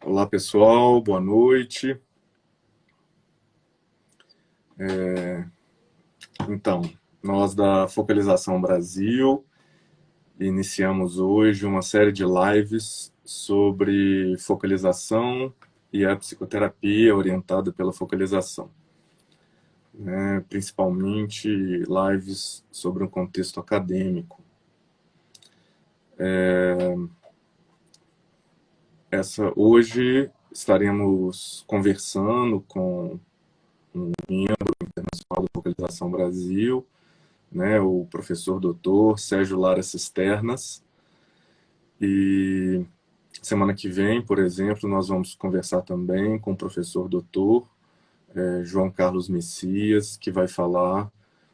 Olá pessoal, boa noite. Então, nós da Focalização Brasil iniciamos hoje uma série de lives sobre focalização e a psicoterapia orientada pela focalização, né? Principalmente lives sobre um contexto acadêmico. Hoje estaremos conversando com um membro internacional da Focalização Brasil, né, o professor doutor Sérgio Lara Cisternas. E semana que vem, por exemplo, nós vamos conversar também com o professor doutor João Carlos Messias, que vai falar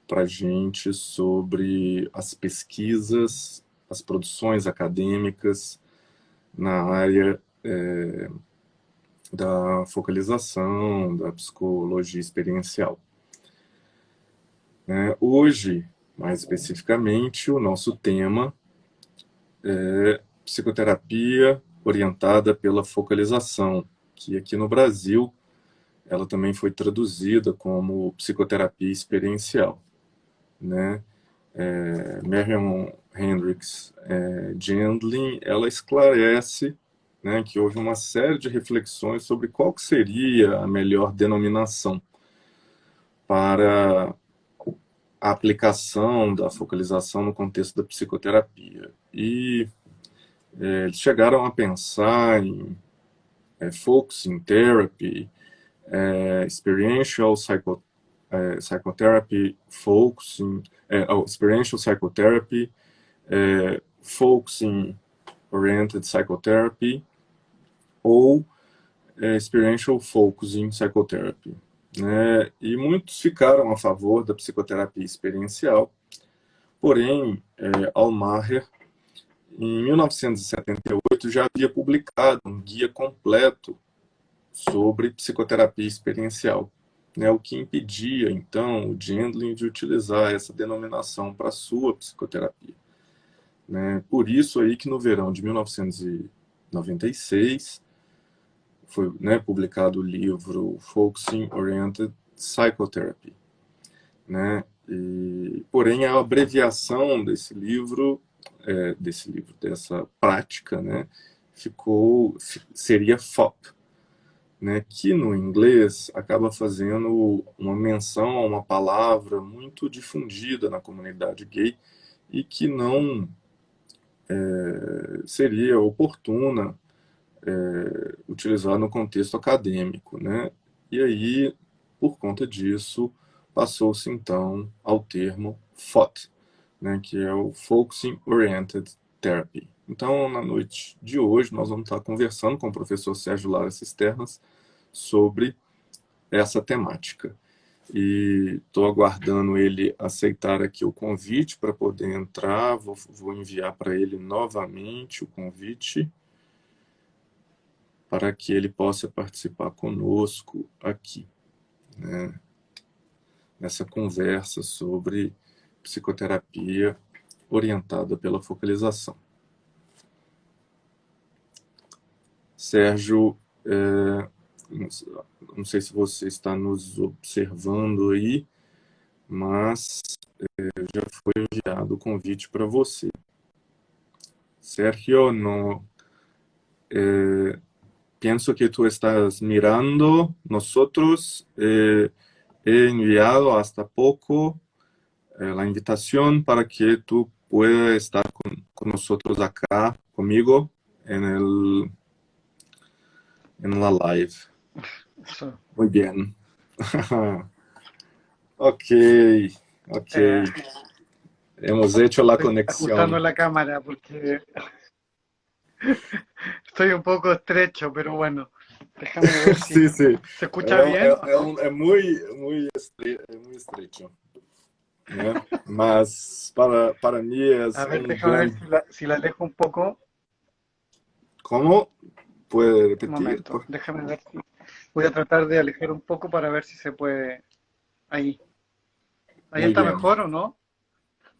para a gente sobre as pesquisas, as produções acadêmicas na área da focalização, da psicologia experiencial. Hoje, mais especificamente, o nosso tema é psicoterapia orientada pela focalização, que aqui no Brasil ela também foi traduzida como psicoterapia experiencial, né? Marion Hendricks Gendlin, ela esclarece, né, que houve uma série de reflexões sobre qual que seria a melhor denominação para a aplicação da focalização no contexto da psicoterapia. E eles chegaram a pensar em focusing therapy, experiential psychotherapy, focusing, experiential psychotherapy, focusing oriented psychotherapy ou experiential focusing psychotherapy, né? E muitos ficaram a favor da psicoterapia experiencial, porém, Almaher, em 1978, já havia publicado um guia completo sobre psicoterapia experiencial, né, o que impedia, então, o Gendlin de utilizar essa denominação para a sua psicoterapia. Né? Por isso aí que no verão de 1996 foi, né, publicado o livro Focusing Oriented Psychotherapy. Né? Porém, a abreviação desse livro, dessa prática, né, seria FOP, né, que no inglês acaba fazendo uma menção a uma palavra muito difundida na comunidade gay e que não seria oportuna utilizar no contexto acadêmico, né? E aí, por conta disso, passou-se então ao termo FOT, né, que é o Focusing Oriented Therapy. Então, na noite de hoje, nós vamos estar conversando com o professor Sérgio Lara Cisternas sobre essa temática. E estou aguardando ele aceitar aqui o convite para poder entrar. Vou enviar para ele novamente o convite para que ele possa participar conosco aqui, né, nessa conversa sobre psicoterapia orientada pela focalização. Sérgio, não sei se você está nos observando aí, mas já foi enviado o convite para você. Sergio, no, pienso que tú estás mirando. Nosotros he enviado hasta poco la invitación para que tú puedas estar con nosotros acá, conmigo, en la live. Eso. Muy bien. Ok. Hemos hecho la Estoy ajustando conexión. la cámara porque estoy un poco estrecho, pero bueno, déjame ver si Sí, sí. se escucha bien o no. É muy estrecho, né? Mas para mim é A ver, um déjame bom... ver si la alejo un poco. Como? Puede Un repetir? momento, déjame ver si... Voy a tratar de alejar un poco para ver si se puede... Ahí. ¿Ahí Muy está bien. mejor o no?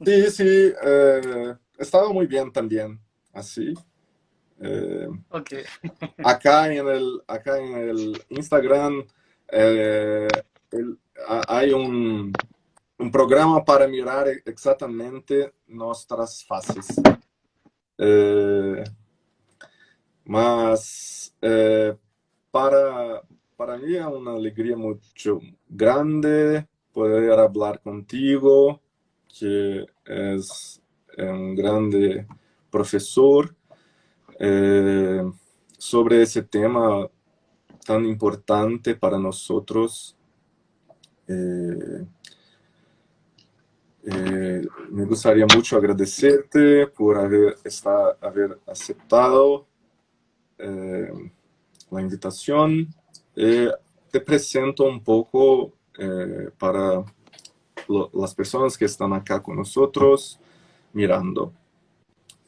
Sí, sí, estaba muy bien también, así. Ok. Acá en el Instagram hay un programa para mirar exatamente nuestras faces. Mas para mí es una alegría mucho grande poder hablar contigo, que es un grande profesor, sobre ese tema tan importante para nosotros. Me gustaría mucho agradecerte por haber aceptado la invitación. Te presento un poco para las personas que estão acá com nós mirando.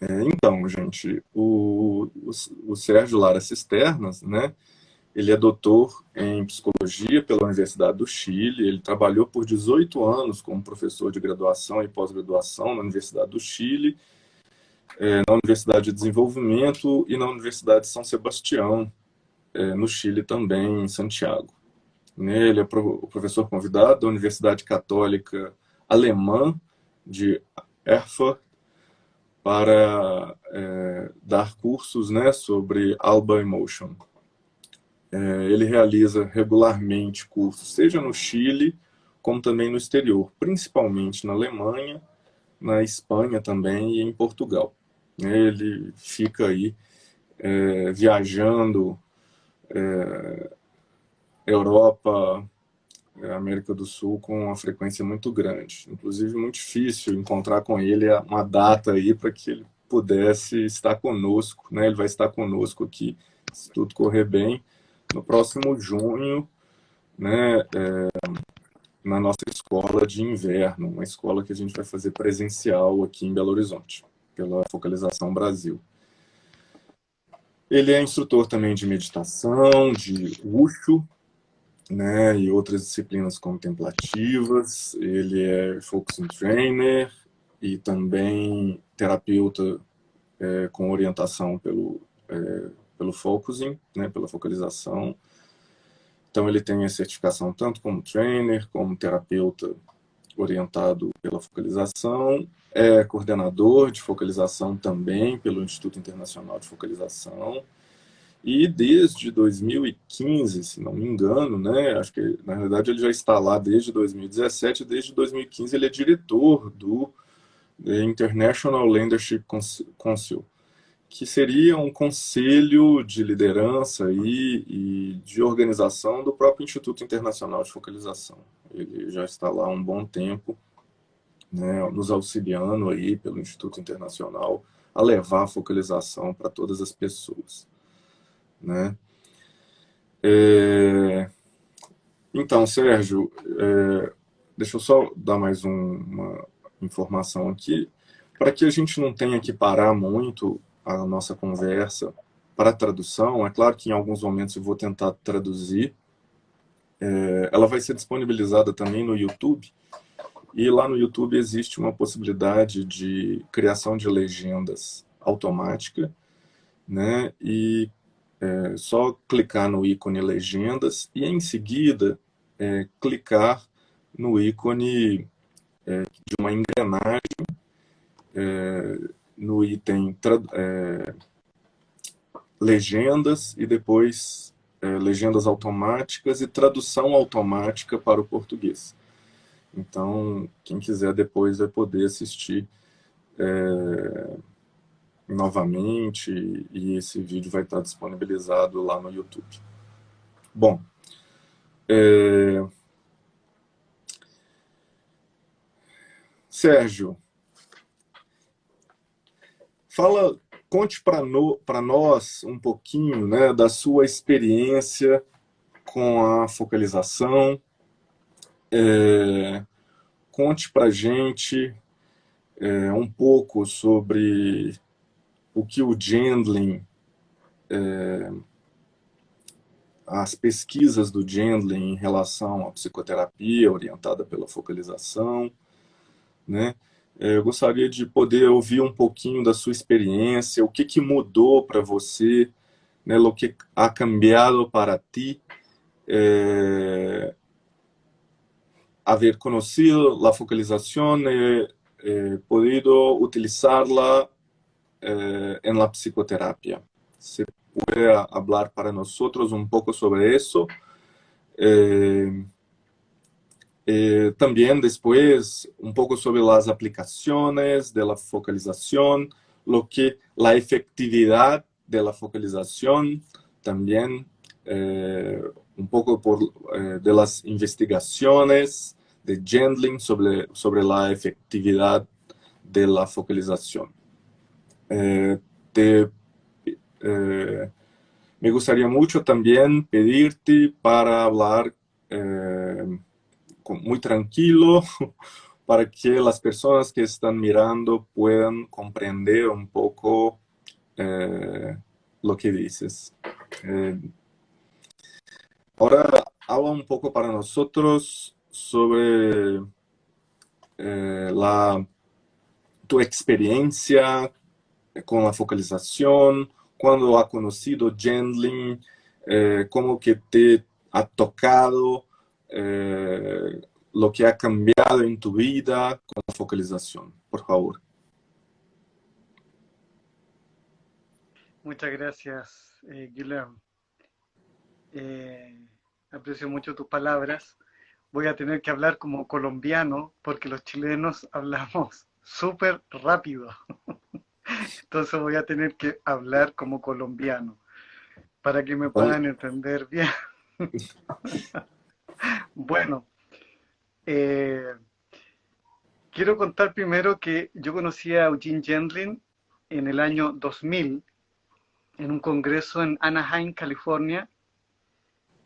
Então, gente, o Sérgio Lara Cisternas, né? Ele é doutor em psicologia pela Universidade do Chile. Ele trabalhou por 18 anos como professor de graduação e pós-graduação na Universidade do Chile, na Universidade de Desenvolvimento e na Universidade de São Sebastião, no Chile também, em Santiago. Ele é o professor convidado da Universidade Católica Alemã de Erfurt para dar cursos, né, sobre Alba Emotion. Ele realiza regularmente cursos, seja no Chile, como também no exterior, principalmente na Alemanha, na Espanha também e em Portugal. Ele fica aí viajando Europa, América do Sul com uma frequência muito grande. Inclusive, muito difícil encontrar com ele uma data aí para que ele pudesse estar conosco, né? Ele vai estar conosco aqui, se tudo correr bem, no próximo junho, né? Na nossa escola de inverno, uma escola que a gente vai fazer presencial aqui em Belo Horizonte, pela Focalização Brasil. Ele é instrutor também de meditação, de Wushu, né, e outras disciplinas contemplativas. Ele é focusing trainer e também terapeuta com orientação pelo focusing, né, pela focalização. Então ele tem a certificação tanto como trainer, como terapeuta orientado pela focalização. É coordenador de focalização também pelo Instituto Internacional de Focalização. E desde 2015, se não me engano, né, acho que na realidade ele já está lá desde 2017, desde 2015 ele é diretor do International Leadership Council, que seria um conselho de liderança e de organização do próprio Instituto Internacional de Focalização. Ele já está lá há um bom tempo, né, nos auxiliando aí pelo Instituto Internacional a levar a focalização para todas as pessoas. Né? Então, Sérgio, deixa eu só dar mais uma informação aqui, para que a gente não tenha que parar muito a nossa conversa para a tradução. É claro que em alguns momentos eu vou tentar traduzir. Ela vai ser disponibilizada também no YouTube, e lá no YouTube existe uma possibilidade de criação de legendas automática, né? E só clicar no ícone legendas e em seguida clicar no ícone de uma engrenagem no item legendas e depois legendas automáticas e tradução automática para o português. Então, quem quiser depois vai poder assistir novamente, e esse vídeo vai estar disponibilizado lá no YouTube. Bom, Sérgio, conte para nós um pouquinho, né, da sua experiência com a focalização. Conte para a gente um pouco sobre o que o Gendlin, as pesquisas do Gendlin em relação à psicoterapia orientada pela focalização, né? Eu gostaria de poder ouvir um pouquinho da sua experiência, o que mudou para você, né, o que ha cambiado para ti, haber conocido la focalización, podido utilizarla en la psicoterapia. ¿Se puede hablar para nosotros un poco sobre eso? Eh, También después un poco sobre las aplicaciones de la focalización, la efectividad de la focalización, también un poco de las investigaciones de Gendling sobre la efectividad de la focalización. Eh, te, eh, Me gustaría mucho también pedirte para hablar muy tranquilo para que las personas que están mirando puedan comprender un poco lo que dices. Eh, Ahora habla un poco para nosotros sobre tu experiencia con la focalización, cuando ha conocido Gendling, cómo que te ha tocado, lo que ha cambiado en tu vida con la focalización, por favor. Muchas gracias, Guillermo. Eh, Aprecio mucho tus palabras. Voy a tener que hablar como colombiano porque los chilenos hablamos súper rápido. Entonces voy a tener que hablar como colombiano para que me puedan entender bien. Bueno, eh, quiero contar primero que yo conocí a Eugene Gendlin en el año 2000 en un congreso en Anaheim, California,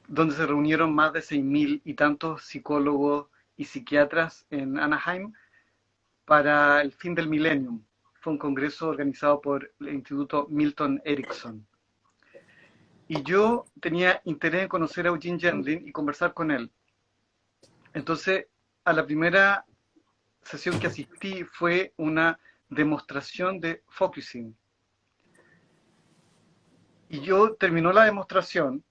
donde se reunieron más de 6.000 y tantos psicólogos y psiquiatras en Anaheim para el fin del milenio. Fue un congreso organizado por el Instituto Milton Erickson. Y yo tenía interés en conocer a Eugene Gendlin y conversar con él. Entonces, a la primera sesión que asistí fue una demostración de focusing. Y yo terminó la demostración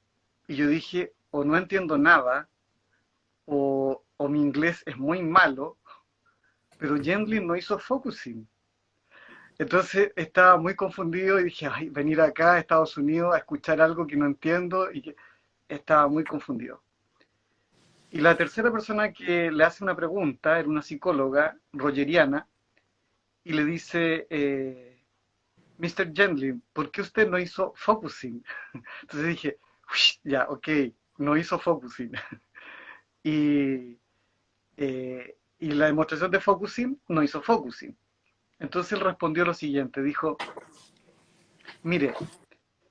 y yo dije, o no entiendo nada, o mi inglés es muy malo, pero Gendlin no hizo focusing. Entonces estaba muy confundido y dije, ay, venir acá a Estados Unidos a escuchar algo que no entiendo y que estaba muy confundido. Y la tercera persona que le hace una pregunta era una psicóloga rogeriana y le dice, Mr. Gendlin, ¿por qué usted no hizo focusing? Entonces dije, ya, ok, no hizo focusing. Y, y la demostración de focusing no hizo focusing. Entonces él respondió lo siguiente, dijo, mire,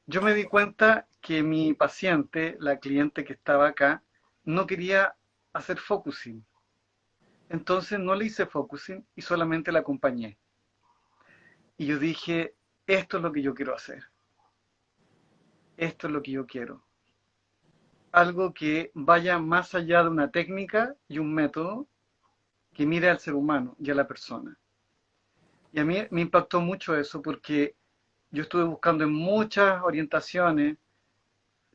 yo me di cuenta que mi paciente, la cliente que estaba acá, no quería hacer focusing. Entonces no le hice focusing y solamente la acompañé. Y yo dije, esto es lo que yo quiero hacer. Esto es lo que yo quiero. Algo que vaya más allá de una técnica y un método que mire al ser humano y a la persona. Y a mí me impactó mucho eso porque yo estuve buscando en muchas orientaciones,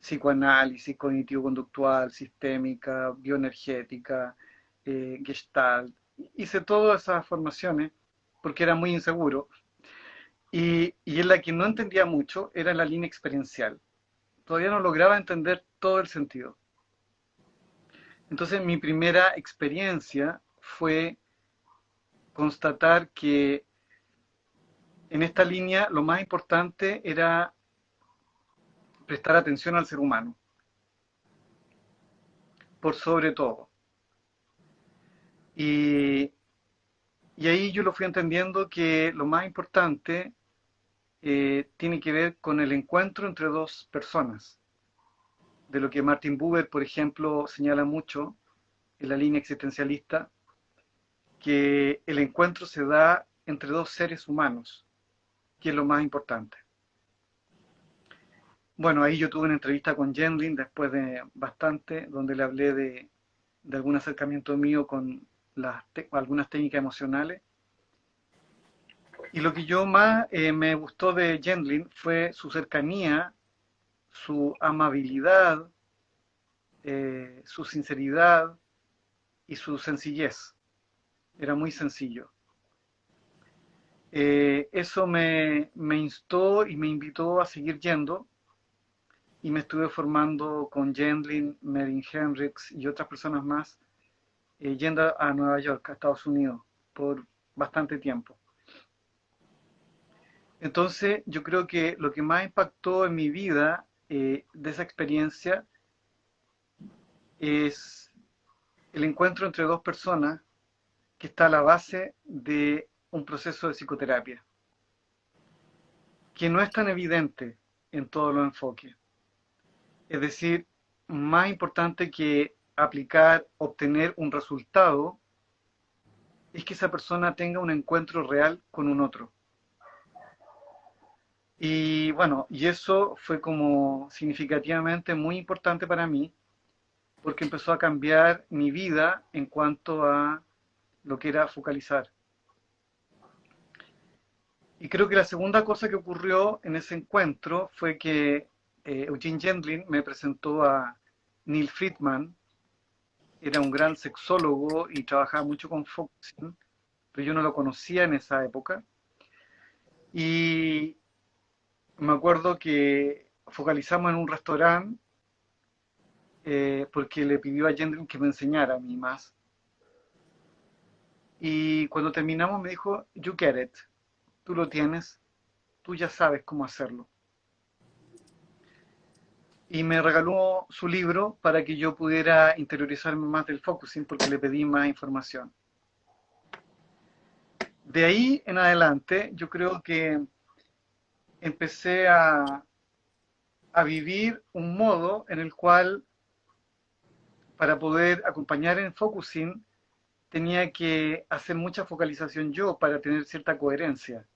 psicoanálisis, cognitivo-conductual, sistémica, bioenergética, gestalt. Hice todas esas formaciones porque era muy inseguro. Y en la que no entendía mucho era la línea experiencial. Todavía no lograba entender todo el sentido. Entonces mi primera experiencia fue constatar que en esta línea lo más importante era prestar atención al ser humano, por sobre todo. Y, y ahí yo lo fui entendiendo que lo más importante tiene que ver con el encuentro entre dos personas, de lo que Martin Buber, por ejemplo, señala mucho en la línea existencialista, que el encuentro se da entre dos seres humanos, que es lo más importante. Bueno, ahí yo tuve una entrevista con Gendlin después de bastante, donde le hablé de algún acercamiento mío con algunas técnicas emocionales. Y lo que yo más me gustó de Gendlin fue su cercanía, su amabilidad, su sinceridad y su sencillez. Era muy sencillo. Eso me instó y me invitó a seguir yendo y me estuve formando con Gendlin, Merin Hendricks y otras personas más, yendo a Nueva York, a Estados Unidos, por bastante tiempo. Entonces, yo creo que lo que más impactó en mi vida de esa experiencia es el encuentro entre dos personas que está a la base de un proceso de psicoterapia, que no es tan evidente en todos los enfoques. Es decir, más importante que aplicar, obtener un resultado, es que esa persona tenga un encuentro real con un otro. Y bueno, y eso fue como significativamente muy importante para mí, porque empezó a cambiar mi vida en cuanto a lo que era focalizar. Y creo que la segunda cosa que ocurrió en ese encuentro fue que Eugene Gendlin me presentó a Neil Friedman. Era un gran sexólogo y trabajaba mucho con focusing, pero yo no lo conocía en esa época. Y me acuerdo que focalizamos en un restaurante porque le pidió a Gendlin que me enseñara a mí más. Y cuando terminamos me dijo, you get it, tú lo tienes, tú ya sabes cómo hacerlo. Y me regaló su libro para que yo pudiera interiorizarme más del focusing porque le pedí más información. De ahí en adelante yo creo que empecé a vivir un modo en el cual para poder acompañar en focusing tenía que hacer mucha focalización yo para tener cierta coherencia.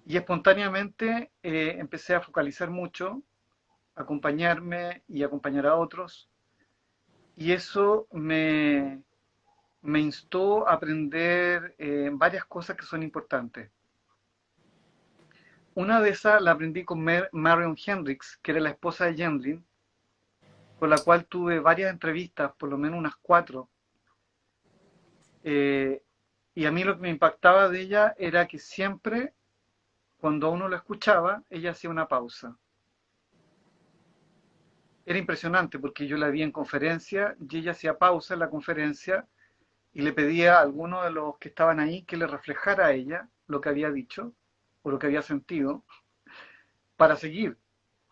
Y espontáneamente empecé a focalizar mucho, acompañarme y acompañar a otros. Y eso me instó a aprender varias cosas que son importantes. Una de esas la aprendí con Marion Hendricks, que era la esposa de Gendlin, con la cual tuve varias entrevistas, por lo menos unas 4. Eh, y a mí lo que me impactaba de ella era que siempre, cuando uno lo escuchaba, ella hacía una pausa. Era impresionante porque yo la vi en conferencia y ella hacía pausa en la conferencia y le pedía a alguno de los que estaban ahí que le reflejara a ella lo que había dicho o lo que había sentido para seguir.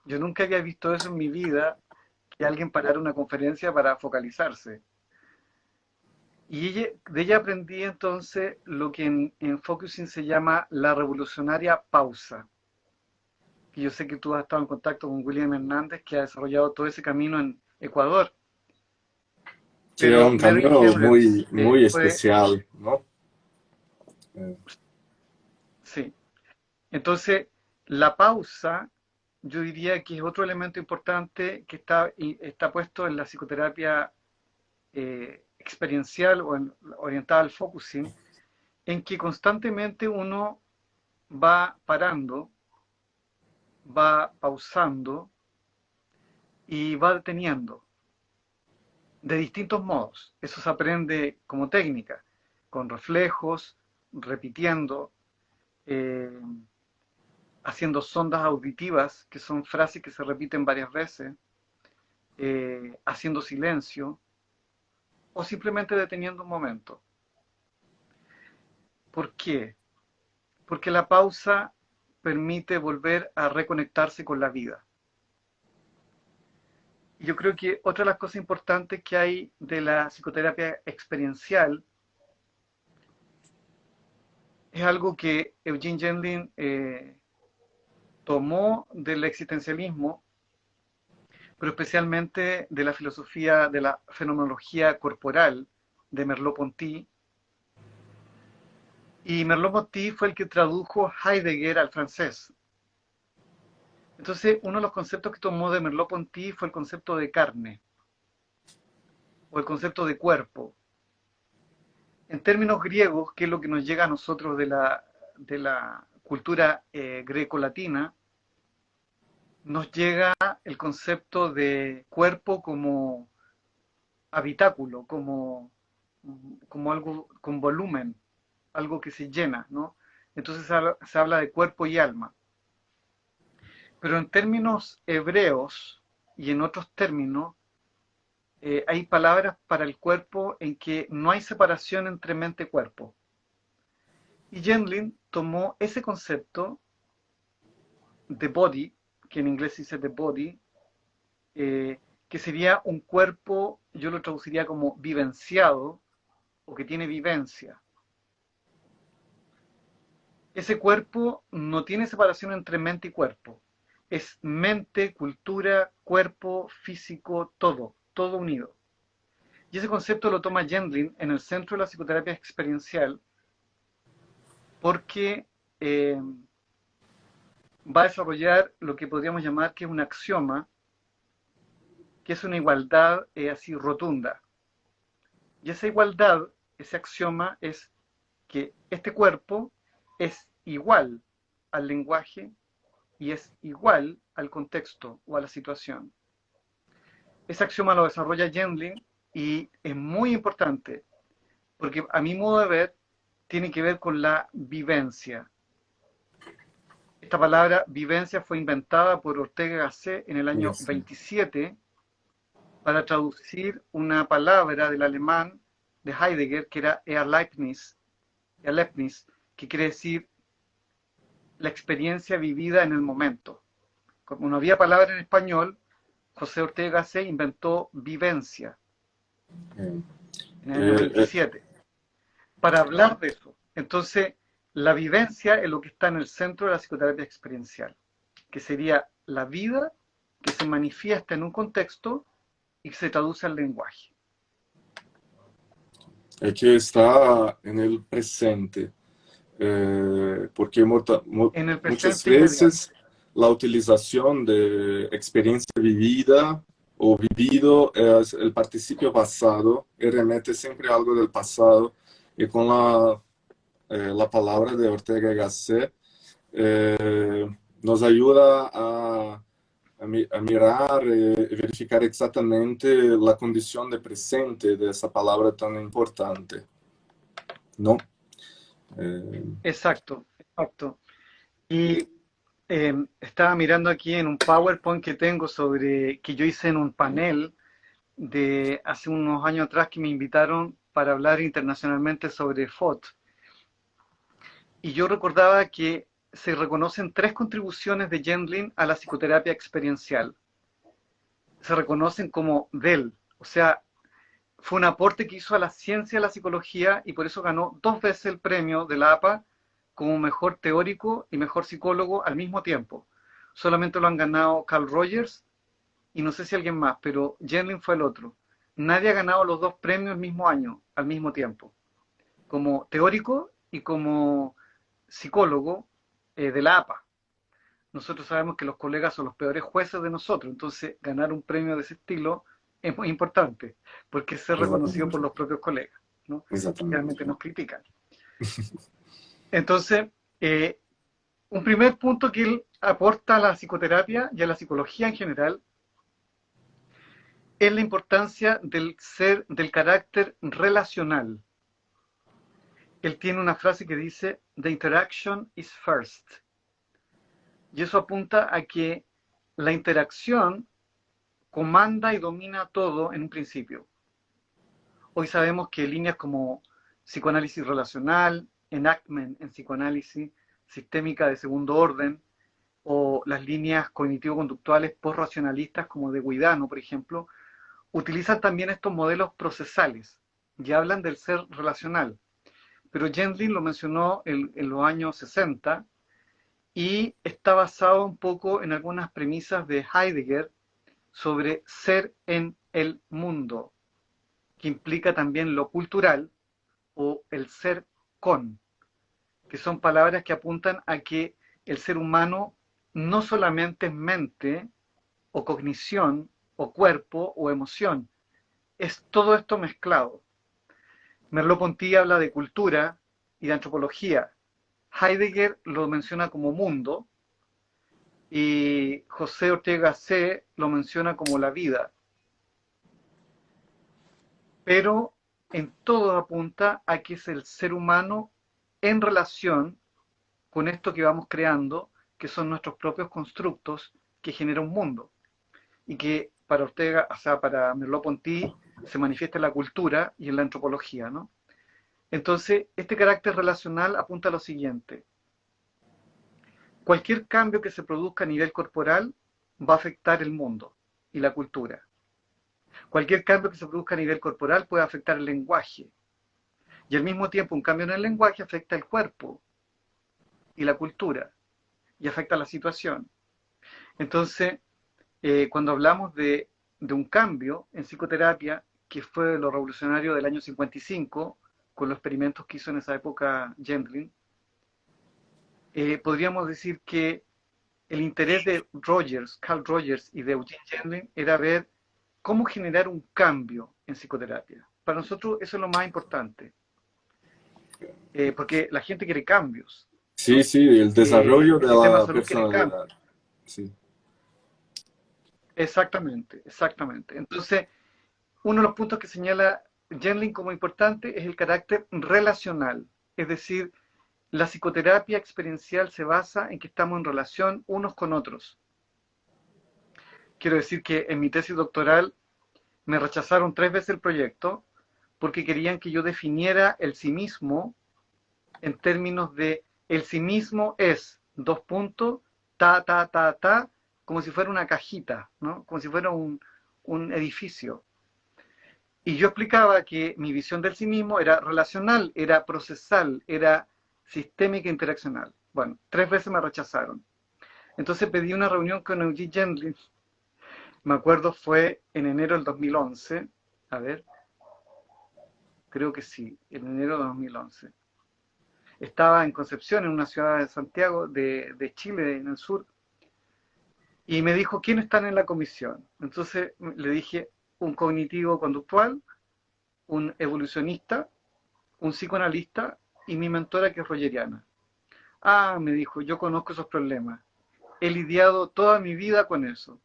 Yo nunca había visto eso en mi vida, que alguien parara una conferencia para focalizarse. Y de ella aprendí entonces lo que en Focusing se llama la revolucionaria pausa. Que yo sé que tú has estado en contacto con William Hernández, que ha desarrollado todo ese camino en Ecuador. Sí, es Pero un Marin camino Hendricks muy fue, especial, ¿no? Eh, sí. Entonces, la pausa, yo diría que es otro elemento importante que está puesto en la psicoterapia experiencial o orientada al focusing, en que constantemente uno va parando, va pausando y va deteniendo de distintos modos. Eso se aprende como técnica, con reflejos, repitiendo, eh, haciendo sondas auditivas, que son frases que se repiten varias veces, haciendo silencio o simplemente deteniendo un momento. ¿Por qué? Porque la pausa permite volver a reconectarse con la vida. Y yo creo que otra de las cosas importantes que hay de la psicoterapia experiencial es algo que Eugene Gendlin tomó del existencialismo, pero especialmente de la filosofía de la fenomenología corporal de Merleau-Ponty. Y Merleau-Ponty fue el que tradujo Heidegger al francés. Entonces, uno de los conceptos que tomó de Merleau-Ponty fue el concepto de carne o el concepto de cuerpo. en términos griegos, que es lo que nos llega a nosotros de la cultura greco-latina, nos llega el concepto de cuerpo como habitáculo, como algo con volumen, algo que se llena, ¿no? Entonces se habla de cuerpo y alma. Pero en términos hebreos y en otros términos, hay palabras para el cuerpo en que no hay separación entre mente y cuerpo. Y Gendlin tomó ese concepto de body, que en inglés dice the body, que sería un cuerpo, yo lo traduciría como vivenciado o que tiene vivencia. Ese cuerpo no tiene separación entre mente y cuerpo. Es mente, cultura, cuerpo, físico, todo unido. Y ese concepto lo toma Gendlin en el centro de la psicoterapia experiencial porque va a desarrollar lo que podríamos llamar que es un axioma, que es una igualdad así rotunda. Y esa igualdad, ese axioma es que este cuerpo es igual al lenguaje y es igual al contexto o a la situación. Ese axioma lo desarrolla Gendlin y es muy importante porque a mi modo de ver tiene que ver con la vivencia. Esta palabra vivencia fue inventada por Ortega y Gasset en el año Isso. 27 para traducir una palabra del alemán de Heidegger que era Erlebnis, que quiere decir la experiencia vivida en el momento. Como no había palabra en español, José Ortega y Gasset inventó vivencia en el año É, 27 para hablar de eso. Entonces, la vivencia es lo que está en el centro de la psicoterapia experiencial, que sería la vida que se manifiesta en un contexto y que se traduce al lenguaje. é que está no presente, porque En el muitas presente inmediato. vezes a utilização de experiência vivida ou vivido é o participio passado e remete sempre a algo do passado e com a palavra de Ortega y Gasset nos ajuda a mirar e verificar exatamente a condição de presente dessa palavra tão importante, não? Exacto, exacto. Y estaba mirando aquí en un PowerPoint que tengo que yo hice en un panel de hace unos años atrás que me invitaron para hablar internacionalmente sobre FOT. Y yo recordaba que se reconocen 3 contribuciones de Gendlin a la psicoterapia experiencial. Se reconocen como DEL, o sea, fue un aporte que hizo a la ciencia de la psicología y por eso ganó 2 veces el premio de la APA como mejor teórico y mejor psicólogo al mismo tiempo. Solamente lo han ganado Carl Rogers y no sé si alguien más, pero Gendlin fue el otro. Nadie ha ganado los 2 premios el mismo año, al mismo tiempo, como teórico y como psicólogo de la APA. Nosotros sabemos que los colegas son los peores jueces de nosotros, entonces ganar un premio de ese estilo es muy importante, porque es ser reconocido por Exatamente. los propios colegas, ¿no? Que Exatamente. realmente nos critican. Entonces, un primer punto que él aporta a la psicoterapia y a la psicología en general es la importancia del carácter relacional. Él tiene una frase que dice, "The interaction is first". Y eso apunta a que la interacción comanda y domina todo en un principio. Hoy sabemos que líneas como psicoanálisis relacional, enactment en psicoanálisis, sistémica de segundo orden, o las líneas cognitivo-conductuales post-racionalistas como de Guidano, por ejemplo, utilizan también estos modelos procesales y hablan del ser relacional. Pero Gendlin lo mencionó en los años 60 y está basado un poco en algunas premisas de Heidegger sobre ser en el mundo, que implica también lo cultural o el ser con, que son palabras que apuntan a que el ser humano no solamente es mente o cognición o cuerpo o emoción, es todo esto mezclado. Merleau-Ponty habla de cultura y de antropología. Heidegger lo menciona como mundo y José Ortega C. lo menciona como la vida. Pero en todo apunta a que es el ser humano en relación con esto que vamos creando, que son nuestros propios constructos que genera un mundo. Y que para Ortega, o sea, para Merleau-Ponty, se manifiesta en la cultura y en la antropología, ¿no? Entonces, este carácter relacional apunta a lo siguiente. Cualquier cambio que se produzca a nivel corporal va a afectar el mundo y la cultura. Cualquier cambio que se produzca a nivel corporal puede afectar el lenguaje. Y al mismo tiempo, un cambio en el lenguaje afecta el cuerpo y la cultura y afecta la situación. Entonces, cuando hablamos de un cambio en psicoterapia, que fue lo revolucionario del año 55, con los experimentos que hizo en esa época Gendlin, podríamos decir que el interés de Rogers, Carl Rogers y de Eugene Gendlin era ver cómo generar un cambio en psicoterapia. Para nosotros eso es lo más importante, porque la gente quiere cambios, Sí, ¿no? sí, el desarrollo El de sistema de la salud quiere cambios. personalidad. Sí. Exactamente, exactamente. Entonces, uno de los puntos que señala Gendlin como importante es el carácter relacional, es decir, la psicoterapia experiencial se basa en que estamos en relación unos con otros. Quiero decir que en mi tesis doctoral me rechazaron 3 veces el proyecto porque querían que yo definiera el sí mismo en términos de el sí mismo es, dos puntos, como si fuera una cajita, ¿no? Como si fuera un edificio. Y yo explicaba que mi visión del sí mismo era relacional, era procesal, era sistémica e interaccional. Bueno, 3 veces me rechazaron. Entonces pedí una reunión con Eugene Gendlin. Me acuerdo fue en enero del 2011. A ver, creo que sí, en enero de 2011. Estaba en Concepción, en una ciudad de Santiago, de Chile, en el sur. Y me dijo, ¿quiénes están en la comisión? Entonces le dije, un cognitivo conductual, un evolucionista, un psicoanalista y mi mentora que es rogeriana. Ah, me dijo, yo conozco esos problemas. He lidiado toda mi vida con eso.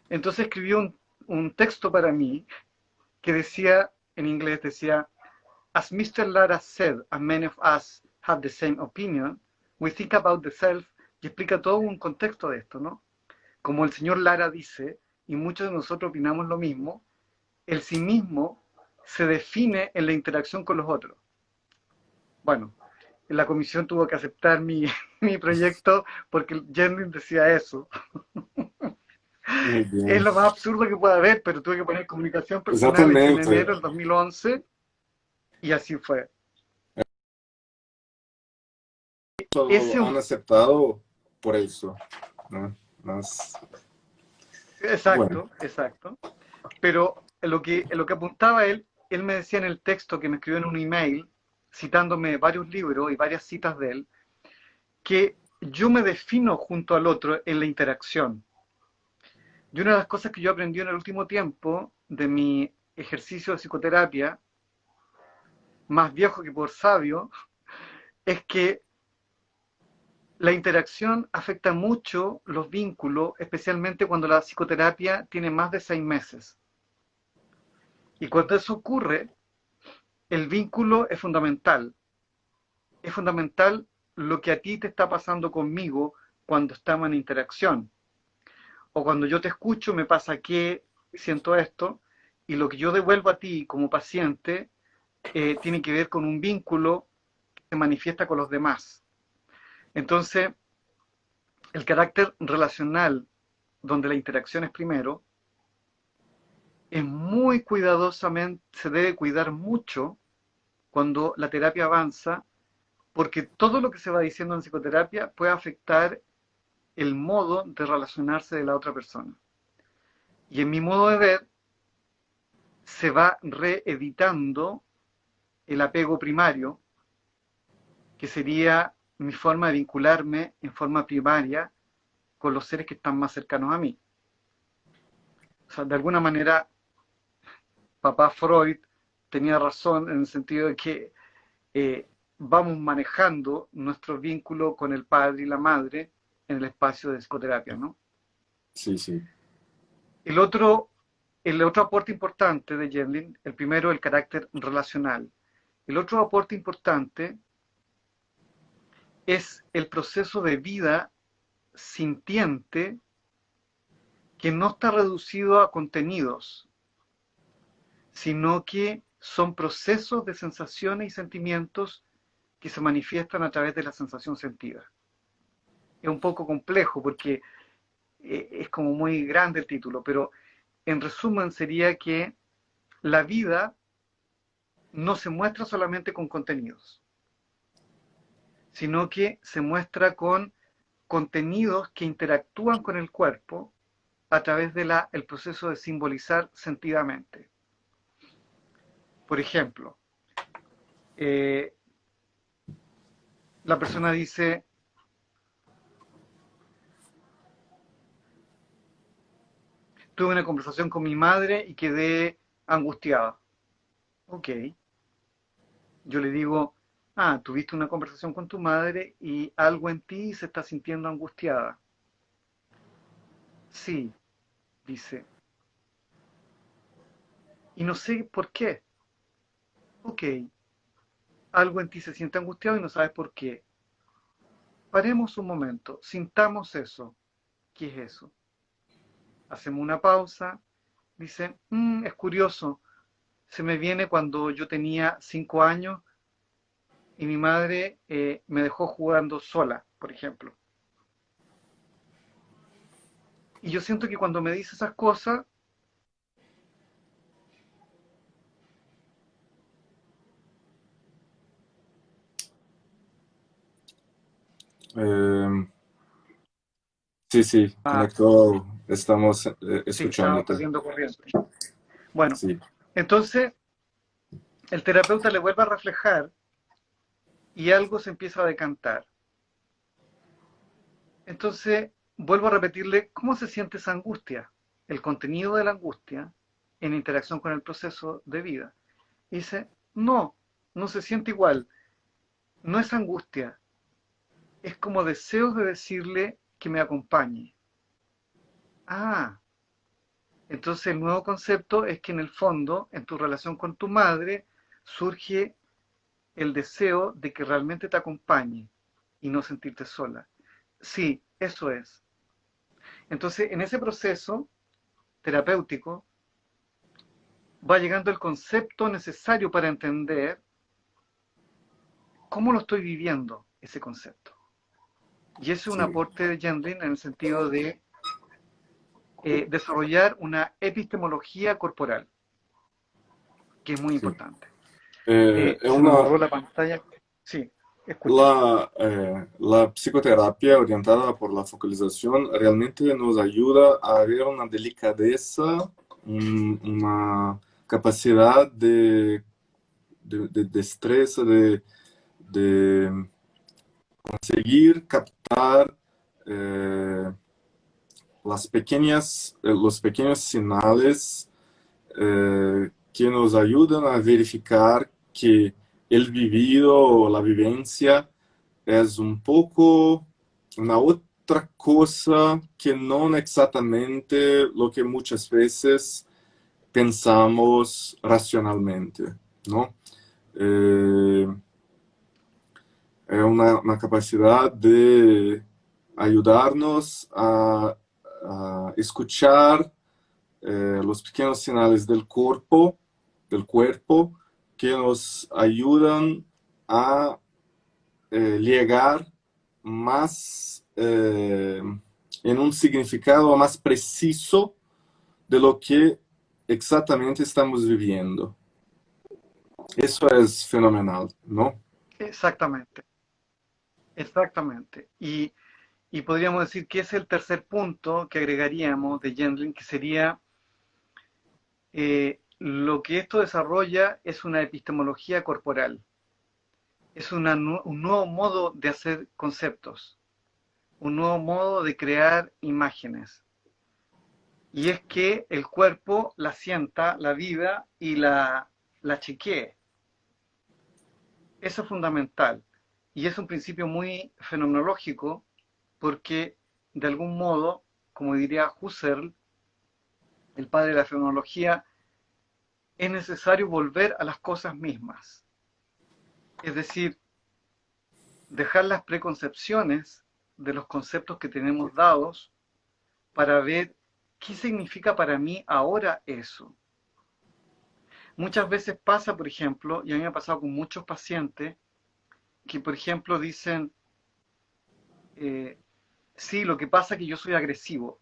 Entonces escribió un texto para mí que decía, en inglés decía, as Mr. Lara said, and many of us have the same opinion, we think about the self, y explica todo un contexto de esto, ¿no? Como el señor Lara dice, y muchos de nosotros opinamos lo mismo, el sí mismo se define en la interacción con los otros. Bueno, la comisión tuvo que aceptar mi proyecto porque Gendlin decía eso. Muy Es bien. lo más absurdo que pueda haber, pero tuve que poner comunicación personal en Exatamente. enero del 2011 y así fue. Lo Ese, han aceptado por eso, ¿no? Más, bueno, exacto, exacto. Pero lo que apuntaba él me decía en el texto que me escribió en un email, citándome varios libros y varias citas de él, que yo me defino junto al otro en la interacción. Y una de las cosas que yo aprendí en el último tiempo de mi ejercicio de psicoterapia, más viejo que por sabio, es que la interacción afecta mucho los vínculos, especialmente cuando la psicoterapia tiene más de 6 meses. Y cuando eso ocurre, el vínculo es fundamental. Es fundamental lo que a ti te está pasando conmigo cuando estamos en interacción. O cuando yo te escucho me pasa que siento esto y lo que yo devuelvo a ti como paciente tiene que ver con un vínculo que se manifiesta con los demás. Entonces, el carácter relacional, donde la interacción es primero, es muy cuidadosamente, se debe cuidar mucho cuando la terapia avanza, porque todo lo que se va diciendo en psicoterapia puede afectar el modo de relacionarse de la otra persona. Y en mi modo de ver, se va reeditando el apego primario, que sería mi forma de vincularme en forma primaria con los seres que están más cercanos a mí. O sea, de alguna manera, papá Freud tenía razón en el sentido de que vamos manejando nuestro vínculo con el padre y la madre en el espacio de psicoterapia, ¿no? Sí, sí, El otro, el otro aporte importante de Yedlin, el primero, el carácter relacional. El otro aporte importante es el proceso de vida sintiente que no está reducido a contenidos, sino que son procesos de sensaciones y sentimientos que se manifiestan a través de la sensación sentida. Es un poco complejo porque es como muy grande el título, pero en resumen sería que la vida no se muestra solamente con contenidos, sino que se muestra con contenidos que interactúan con el cuerpo a través del proceso de simbolizar sentidamente. Por ejemplo, eh, la persona dice, tuve una conversación con mi madre y quedé angustiada. Ok, yo le digo, ah, tuviste una conversación con tu madre y algo en ti se está sintiendo angustiada. Sí, dice, y no sé por qué. Ok, algo en ti se siente angustiado y no sabes por qué. Paremos un momento, sintamos eso. ¿Qué es eso? Hacemos una pausa. Dice, es curioso, se me viene cuando yo tenía 5 años y mi madre me dejó jugando sola, por ejemplo. Y yo siento que cuando me dice esas cosas, eh, sí, sí, conectó, estamos sí, estábamos escuchándote. perdiendo corriente. Bueno, Sí, entonces el terapeuta le vuelve a reflejar y algo se empieza a decantar. Entonces, vuelvo a repetirle cómo se siente esa angustia, el contenido de la angustia en interacción con el proceso de vida. Y dice, no, no se siente igual, no es angustia, es como deseos de decirle que me acompañe. Ah, entonces el nuevo concepto es que en el fondo, en tu relación con tu madre, surge el deseo de que realmente te acompañe y no sentirte sola. Sí, eso es. Entonces, en ese proceso terapéutico, va llegando el concepto necesario para entender cómo lo estoy viviendo ese concepto. Y ese es un sí, aporte de Gendlin en el sentido de desarrollar una epistemología corporal, que es muy sí. importante. È Se me una, borró la pantalla. Sí, escucho. la psicoterapia orientada por la focalización realmente nos ayuda a ver una delicadeza, una capacidad de destreza, de conseguir captar eh, los pequeños señales que nos ayudan a verificar que el vivido o la vivencia es un poco una otra cosa que no exactamente lo que muchas veces pensamos racionalmente, ¿no? Eh, es una capacidad de ayudarnos a escuchar los pequeños señales del cuerpo que nos ayudan a llegar más en un significado más preciso de lo que exactamente estamos viviendo. Eso es fenomenal, ¿no? Exactamente, exactamente. Y podríamos decir que es el tercer punto que agregaríamos de Gendlin, que sería lo que esto desarrolla es una epistemología corporal, es un nuevo modo de hacer conceptos, un nuevo modo de crear imágenes. Y es que el cuerpo la sienta, la viva y la la chequee. Eso es fundamental. Y es un principio muy fenomenológico porque, de algún modo, como diría Husserl, el padre de la fenomenología, es necesario volver a las cosas mismas. Es decir, dejar las preconcepciones de los conceptos que tenemos dados para ver qué significa para mí ahora eso. Muchas veces pasa, por ejemplo, y a mí me ha pasado con muchos pacientes, que por ejemplo dicen, sí, lo que pasa es que yo soy agresivo.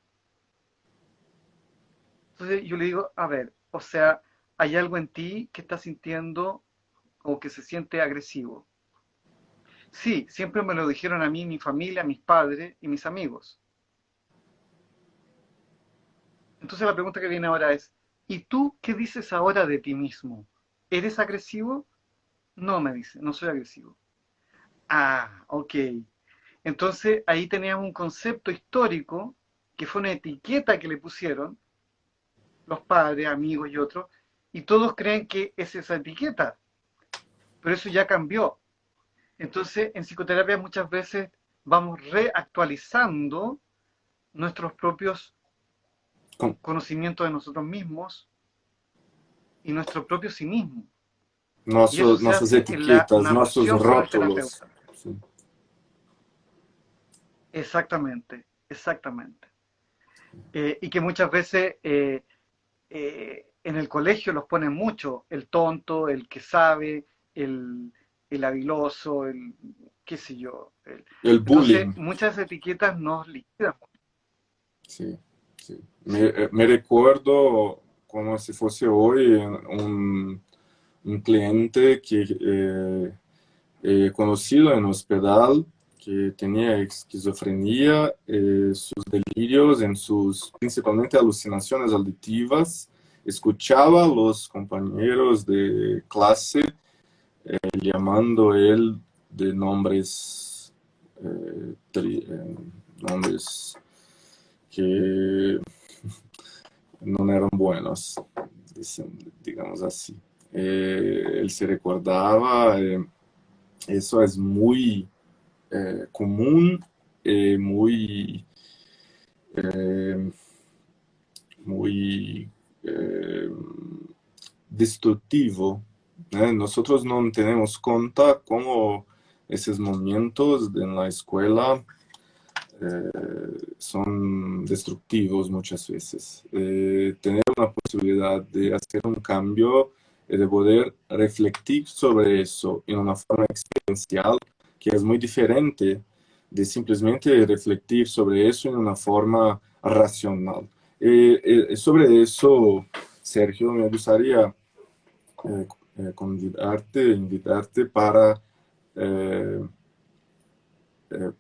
Entonces yo le digo, a ver, o sea, hay algo en ti que está sintiendo o que se siente agresivo. Sí, siempre me lo dijeron a mí, mi familia, mis padres y mis amigos. Entonces la pregunta que viene ahora es, ¿y tú qué dices ahora de ti mismo? ¿Eres agresivo? No, me dice, no soy agresivo. Ah, ok. Entonces ahí teníamos un concepto histórico que fue una etiqueta que le pusieron los padres, amigos y otros, y todos creen que es esa etiqueta, pero eso ya cambió. Entonces en psicoterapia muchas veces vamos reactualizando nuestros propios Com- conocimientos de nosotros mismos y nuestro propio sí mismo. Y eso se Nossas hace en la etiquetas, nossos narración con el rótulos. terapeuta. Sim. Exactamente, exactamente. Y que muchas veces en el colegio los ponen mucho, el tonto, el que sabe, el habiloso, el qué sé yo. El Entonces, bullying. muchas etiquetas nos liquidan. Sí, sí. Sí, Me recuerdo como si fuese hoy un cliente que he conocido en hospital que tenía esquizofrenia, sus delirios, en sus principalmente alucinaciones auditivas, escuchaba a los compañeros de clase llamando él de nombres, nombres que no eran buenos, digamos así. Él se recordaba, eso es muy común, muy, eh, muy destructivo. Nosotros no tenemos cuenta cómo esos momentos en la escuela son destructivos muchas veces. Tener una posibilidad de hacer un cambio y de poder refletir sobre eso en una forma experiencial que es muy diferente de simplemente refletir sobre eso en una forma racional. Sobre eso, Sergio, me gustaría invitarte para eh,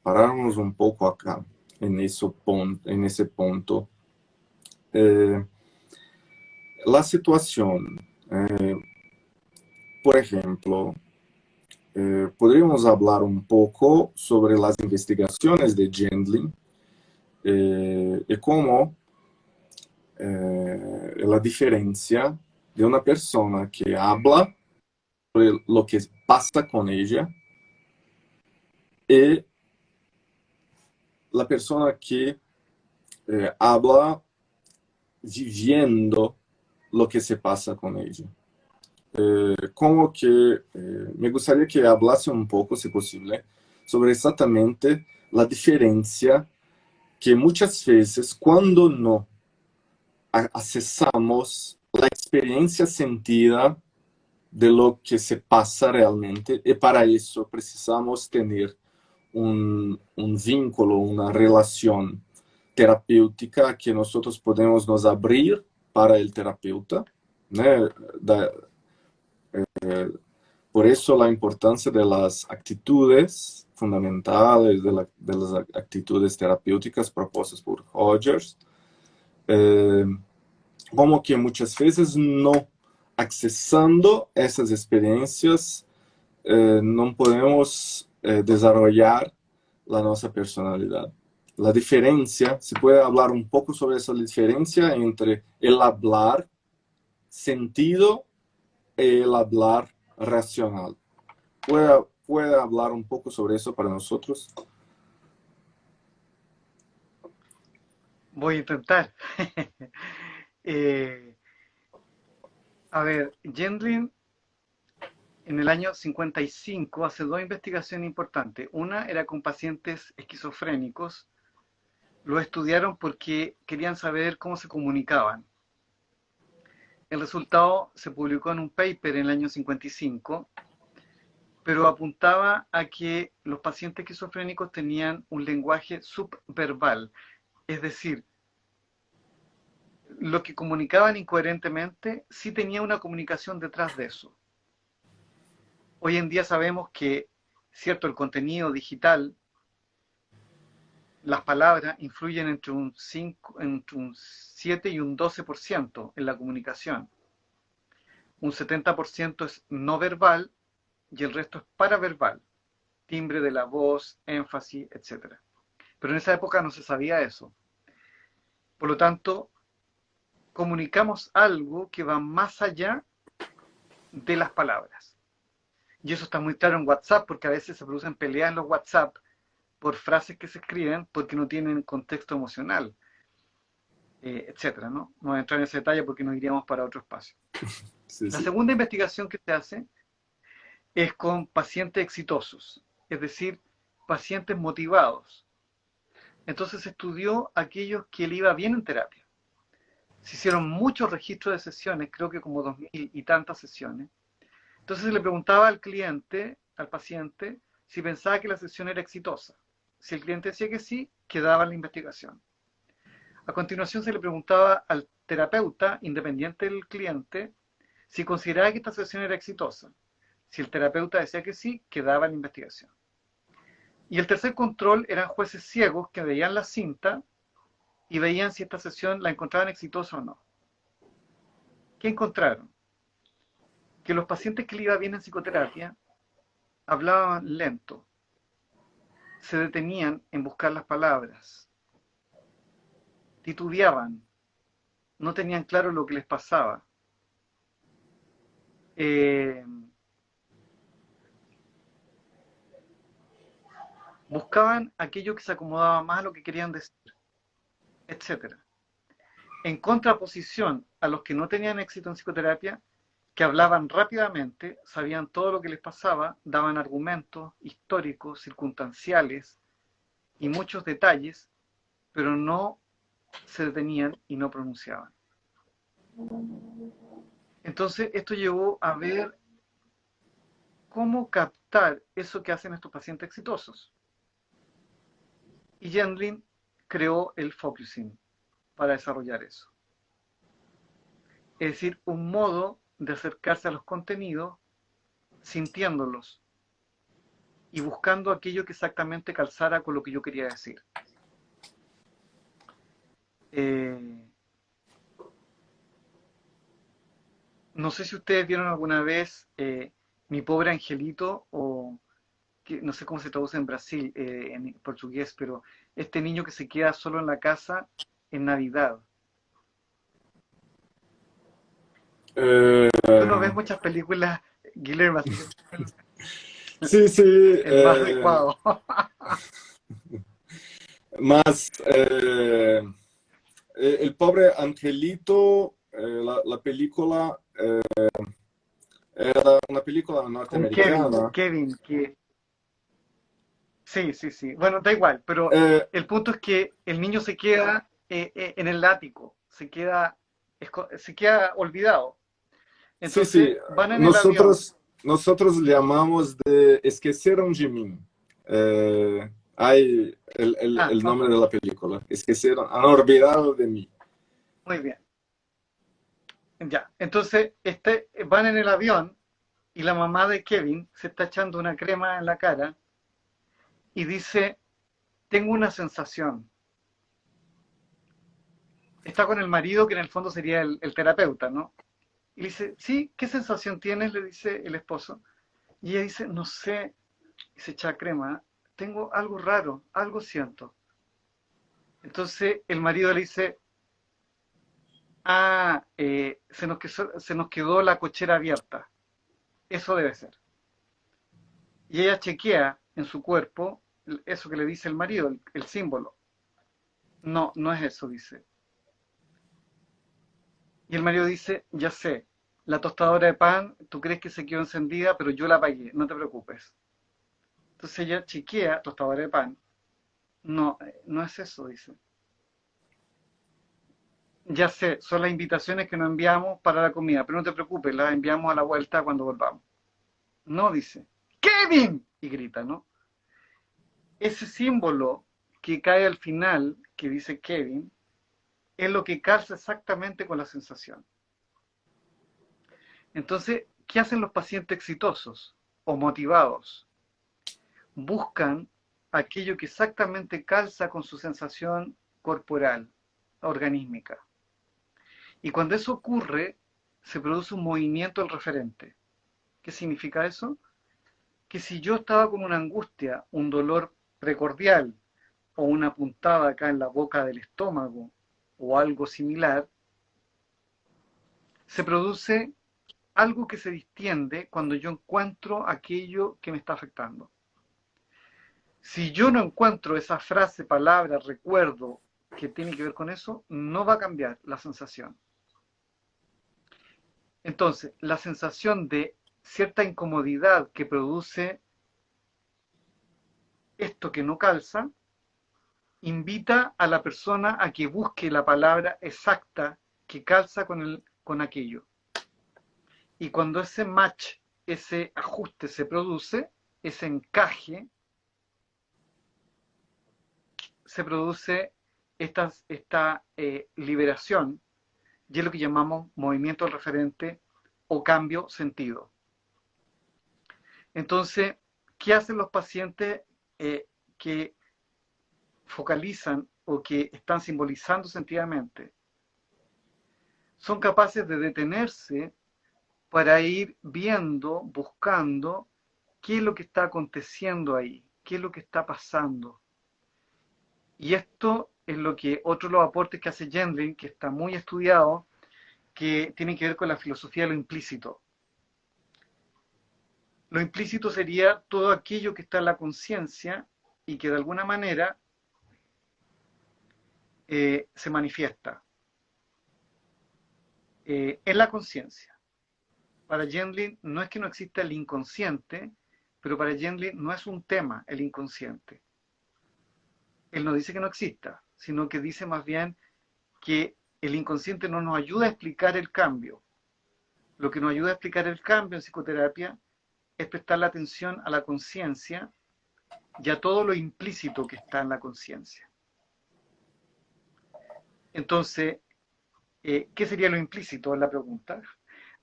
pararnos un poco acá, en ese punto. Eh, la situación, eh, por ejemplo, podríamos hablar un poco sobre las investigaciones de Gendlin y cómo la diferencia de una persona que habla sobre lo que pasa con ella y la persona que habla viviendo lo que se pasa con ella. Como que me gustaría que hablase un poco, si posible, sobre exactamente la diferencia que muchas veces cuando no accesamos la experiencia sentida de lo que se pasa realmente, y para eso precisamos tener un vínculo, una relación terapêutica que nosotros podemos nos abrir para el terapeuta, né? Por eso la importancia de las actitudes fundamentales, de las actitudes terapêuticas propuestas por Rogers, eh, como que muchas veces no accesando esas experiencias, no podemos desarrollar la nuestra personalidad. La diferencia, se puede hablar un poco sobre esa diferencia entre el hablar sentido el hablar racional. ¿Puede hablar un poco sobre eso para nosotros? Voy a intentar. Eh, a ver, Gendlin en el año 55 hace dos investigaciones importantes. Una era con pacientes esquizofrénicos. Lo estudiaron porque querían saber cómo se comunicaban. El resultado se publicó en un paper en el año 55, pero apuntaba a que los pacientes esquizofrénicos tenían un lenguaje subverbal, es decir, lo que comunicaban incoherentemente sí tenía una comunicación detrás de eso. Hoy en día sabemos que, cierto, el contenido digital, las palabras influyen entre un 7 y un 12% en la comunicación. Un 70% es no verbal y el resto es paraverbal, timbre de la voz, énfasis, etc. Pero en esa época no se sabía eso. Por lo tanto, comunicamos algo que va más allá de las palabras. Y eso está muy claro en WhatsApp, porque a veces se producen peleas en los WhatsApp por frases que se escriben porque no tienen contexto emocional, etcétera, ¿no? No voy a entrar en ese detalle porque nos iríamos para otro espacio. Sí, La sí. segunda investigación que se hace es con pacientes exitosos, es decir, pacientes motivados. Entonces se estudió a aquellos que le iba bien en terapia. Se hicieron muchos registros de sesiones, creo que como 2000 y tantas sesiones. Entonces se le preguntaba al cliente, al paciente, si pensaba que la sesión era exitosa. Si el cliente decía que sí, quedaba en la investigación. A continuación se le preguntaba al terapeuta, independiente del cliente, si consideraba que esta sesión era exitosa. Si el terapeuta decía que sí, quedaba en la investigación. Y el tercer control eran jueces ciegos que veían la cinta y veían si esta sesión la encontraban exitosa o no. ¿Qué encontraron? Que los pacientes que le iba bien en psicoterapia hablaban lento, se detenían en buscar las palabras, titubeaban, no tenían claro lo que les pasaba. Eh, Buscaban aquello que se acomodaba más a lo que querían decir, etcétera. En contraposición a los que no tenían éxito en psicoterapia, que hablaban rápidamente, sabían todo lo que les pasaba, daban argumentos históricos, circunstanciales y muchos detalles, pero no se detenían y no pronunciaban. Entonces, esto llevó a ver cómo captar eso que hacen estos pacientes exitosos. Y Gendlin creó el focusing para desarrollar eso. Es decir, un modo de acercarse a los contenidos sintiéndolos y buscando aquello que exactamente calzara con lo que yo quería decir. Eh, no sé si ustedes vieron alguna vez Mi pobre angelito o que, no sé cómo se traduce en Brasil, en portugués, pero este niño que se queda solo en la casa en Navidad. Eh, Tú no ves muchas películas, Guillermo, así que sí, sí, el más adecuado. más el pobre angelito, la película era una película Con Kevin, norteamericana. Kevin, que sí, sí, sí. Bueno, da igual, pero Eh, el punto es que el niño se queda en el ático, se queda olvidado. sí, Entonces sí, van en el avión. nosotros llamamos de Esqueceram de mim. Hay Ah, el ok, nombre de la película, Esqueceram, han olvidado de mí. muy bien. Ya. Entonces van en el avión y la mamá de Kevin se está echando una crema en la cara y dice, tengo una sensación. Está con el marido, que en el fondo sería el terapeuta, ¿no? Y le dice, sí, ¿qué sensación tienes? Le dice el esposo. Y ella dice, no sé, y se echa crema, tengo algo raro, algo siento. Entonces el marido le dice, Se nos quedó la cochera abierta. Eso debe ser. Y ella chequea en su cuerpo eso que le dice el marido, el símbolo. No, no es eso, dice. Y el marido dice, ya sé, la tostadora de pan, tú crees que se quedó encendida, pero yo la apagué, no te preocupes. Entonces ella chequea, tostadora de pan. No, no es eso, dice. Ya sé, son las invitaciones que nos enviamos para la comida, pero no te preocupes, las enviamos a la vuelta cuando volvamos. No, dice. ¡Kevin! Y grita, ¿no? Ese símbolo que cae al final, que dice Kevin, es lo que calza exactamente con la sensación. Entonces, ¿qué hacen los pacientes exitosos o motivados? Buscan aquello que exactamente calza con su sensación corporal, organísmica. Y cuando eso ocurre, se produce un movimiento del referente. ¿Qué significa eso? Que si yo estaba con una angustia, un dolor precordial o una puntada acá en la boca del estómago o algo similar, se produce algo que se distiende cuando yo encuentro aquello que me está afectando. Si yo no encuentro esa frase, palabra, recuerdo que tiene que ver con eso, no va a cambiar la sensación. Entonces, la sensación de cierta incomodidad que produce esto que no calza, invita a la persona a que busque la palabra exacta que calza con aquello. Y cuando ese match, ese ajuste se produce, ese encaje, se produce esta liberación, y es lo que llamamos movimiento referente o cambio sentido. Entonces, ¿qué hacen los pacientes que focalizan o que están simbolizando sentidamente? Son capaces de detenerse para ir viendo, buscando qué es lo que está aconteciendo ahí, qué es lo que está pasando. Y esto es lo que otro de los aportes que hace Gendlin, que está muy estudiado, que tiene que ver con la filosofía de lo implícito. Lo implícito sería todo aquello que está en la conciencia y que de alguna manera se manifiesta en la conciencia. Para Gendlin no es que no exista el inconsciente, pero para Gendlin no es un tema el inconsciente. Él no dice que no exista, sino que dice más bien que el inconsciente no nos ayuda a explicar el cambio. Lo que nos ayuda a explicar el cambio en psicoterapia es prestar la atención a la conciencia y a todo lo implícito que está en la conciencia. Entonces, ¿qué sería lo implícito? Es la pregunta.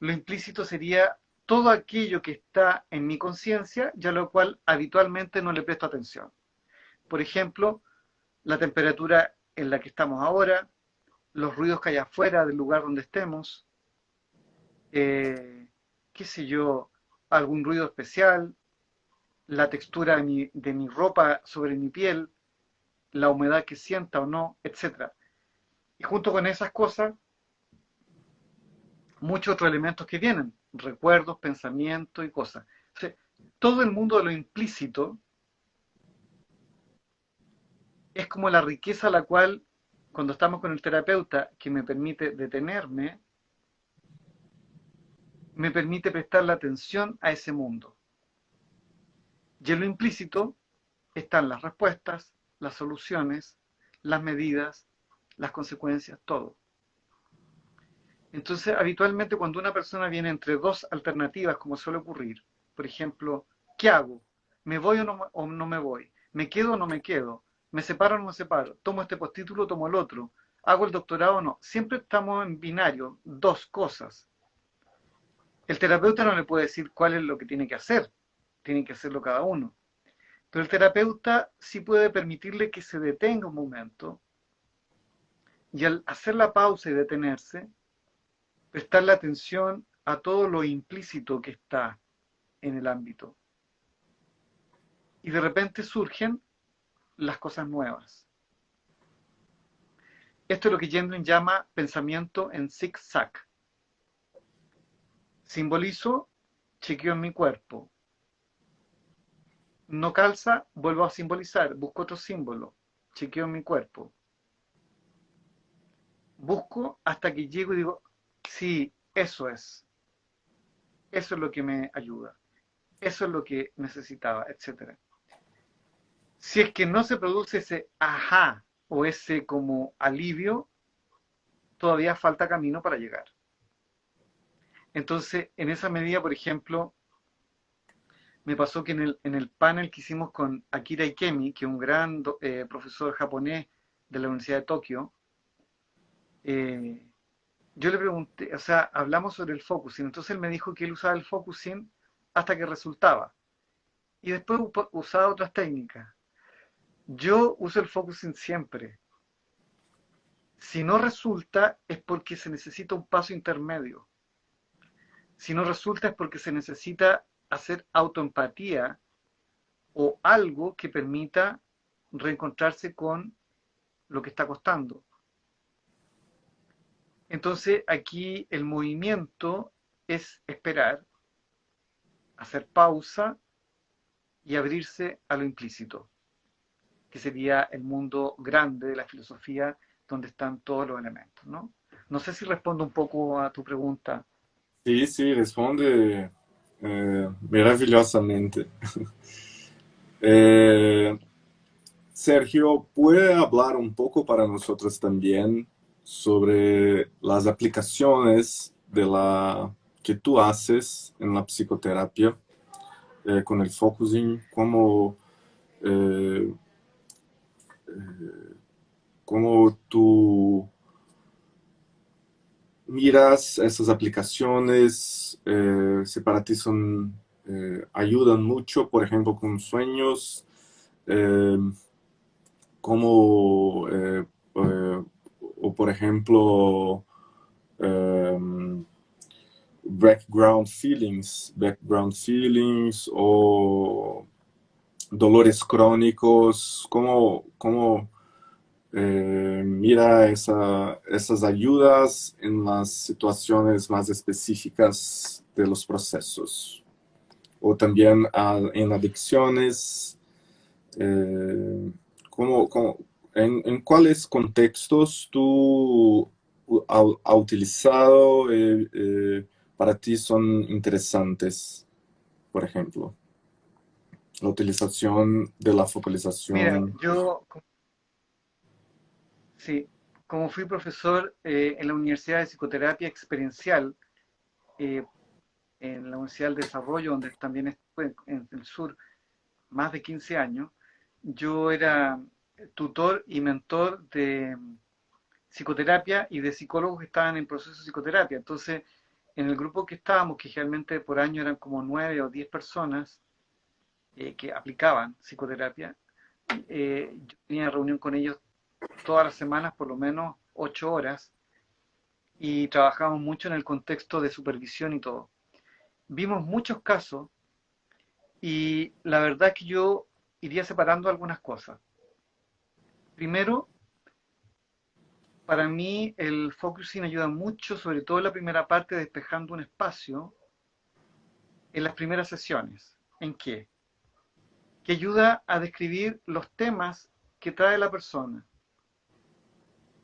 Lo implícito sería todo aquello que está en mi conciencia y a lo cual habitualmente no le presto atención. Por ejemplo, la temperatura en la que estamos ahora, los ruidos que hay afuera del lugar donde estemos, qué sé yo, algún ruido especial, la textura de mi ropa sobre mi piel, la humedad que sienta o no, etc. Y junto con esas cosas, muchos otros elementos que vienen, recuerdos, pensamientos y cosas. O sea, todo el mundo de lo implícito es como la riqueza a la cual, cuando estamos con el terapeuta, que me permite detenerme, me permite prestar la atención a ese mundo. Y en lo implícito están las respuestas, las soluciones, las medidas, las consecuencias, todo. Entonces, habitualmente cuando una persona viene entre dos alternativas, como suele ocurrir, por ejemplo, ¿qué hago? ¿Me voy o no me voy? ¿Me quedo o no me quedo? ¿Me separo o no me separo? ¿Tomo este postítulo o tomo el otro? ¿Hago el doctorado o no? Siempre estamos en binario, dos cosas. El terapeuta no le puede decir cuál es lo que tiene que hacer, tiene que hacerlo cada uno. Pero el terapeuta sí puede permitirle que se detenga un momento y al hacer la pausa y detenerse, prestarle atención a todo lo implícito que está en el ámbito. Y de repente surgen las cosas nuevas. Esto es lo que Gendlin llama pensamiento en zig-zag. Simbolizo, chequeo en mi cuerpo. No calza, vuelvo a simbolizar, busco otro símbolo, chequeo en mi cuerpo. Busco hasta que llego y digo, sí, eso es lo que me ayuda, eso es lo que necesitaba, etc. Si es que no se produce ese ajá o ese como alivio, todavía falta camino para llegar. Entonces, en esa medida, por ejemplo, me pasó que en el panel que hicimos con Akira Ikemi, que es un gran profesor japonés de la Universidad de Tokio, eh, yo le pregunté, o sea, hablamos sobre el focusing, entonces él me dijo que él usaba el focusing hasta que resultaba, y después usaba otras técnicas. Yo uso el focusing siempre. Si no resulta es porque se necesita un paso intermedio. Si no resulta es porque se necesita hacer autoempatía o algo que permita reencontrarse con lo que está costando. Entonces aquí el movimiento es esperar, hacer pausa y abrirse a lo implícito, que sería el mundo grande de la filosofía donde están todos los elementos, ¿no? No sé si respondo un poco a tu pregunta. Sí, sí, responde maravillosamente. Eh, Sergio, ¿puede hablar un poco para nosotros también sobre las aplicaciones de la que tú haces en la psicoterapia con el focusing? Eh, ¿Cómo tú miras esas aplicaciones? Si para ti ayudan mucho, por ejemplo, con sueños. Eh, como, o por ejemplo, um, background feelings o dolores crónicos, cómo mira esas ayudas en las situaciones más específicas de los procesos, o también en adicciones. Eh, en cuáles contextos tú ha utilizado para ti son interesantes, por ejemplo, la utilización de la Mira, focalización? yo, sí, como fui profesor en la Universidad de Psicoterapia Experiencial, eh, en la Universidad del Desarrollo, donde también estuve en el sur más de 15 años, yo era tutor y mentor de psicoterapia y de psicólogos que estaban en proceso de psicoterapia. Entonces, en el grupo que estábamos, que generalmente por año eran como 9 o 10 personas que aplicaban psicoterapia, yo tenía reunión con ellos todas las semanas, por lo menos 8 horas, y trabajábamos mucho en el contexto de supervisión y todo. Vimos muchos casos y la verdad es que yo iría separando algunas cosas. Primero, para mí el focusing ayuda mucho, sobre todo en la primera parte, despejando un espacio en las primeras sesiones. ¿En qué? Que ayuda a describir los temas que trae la persona,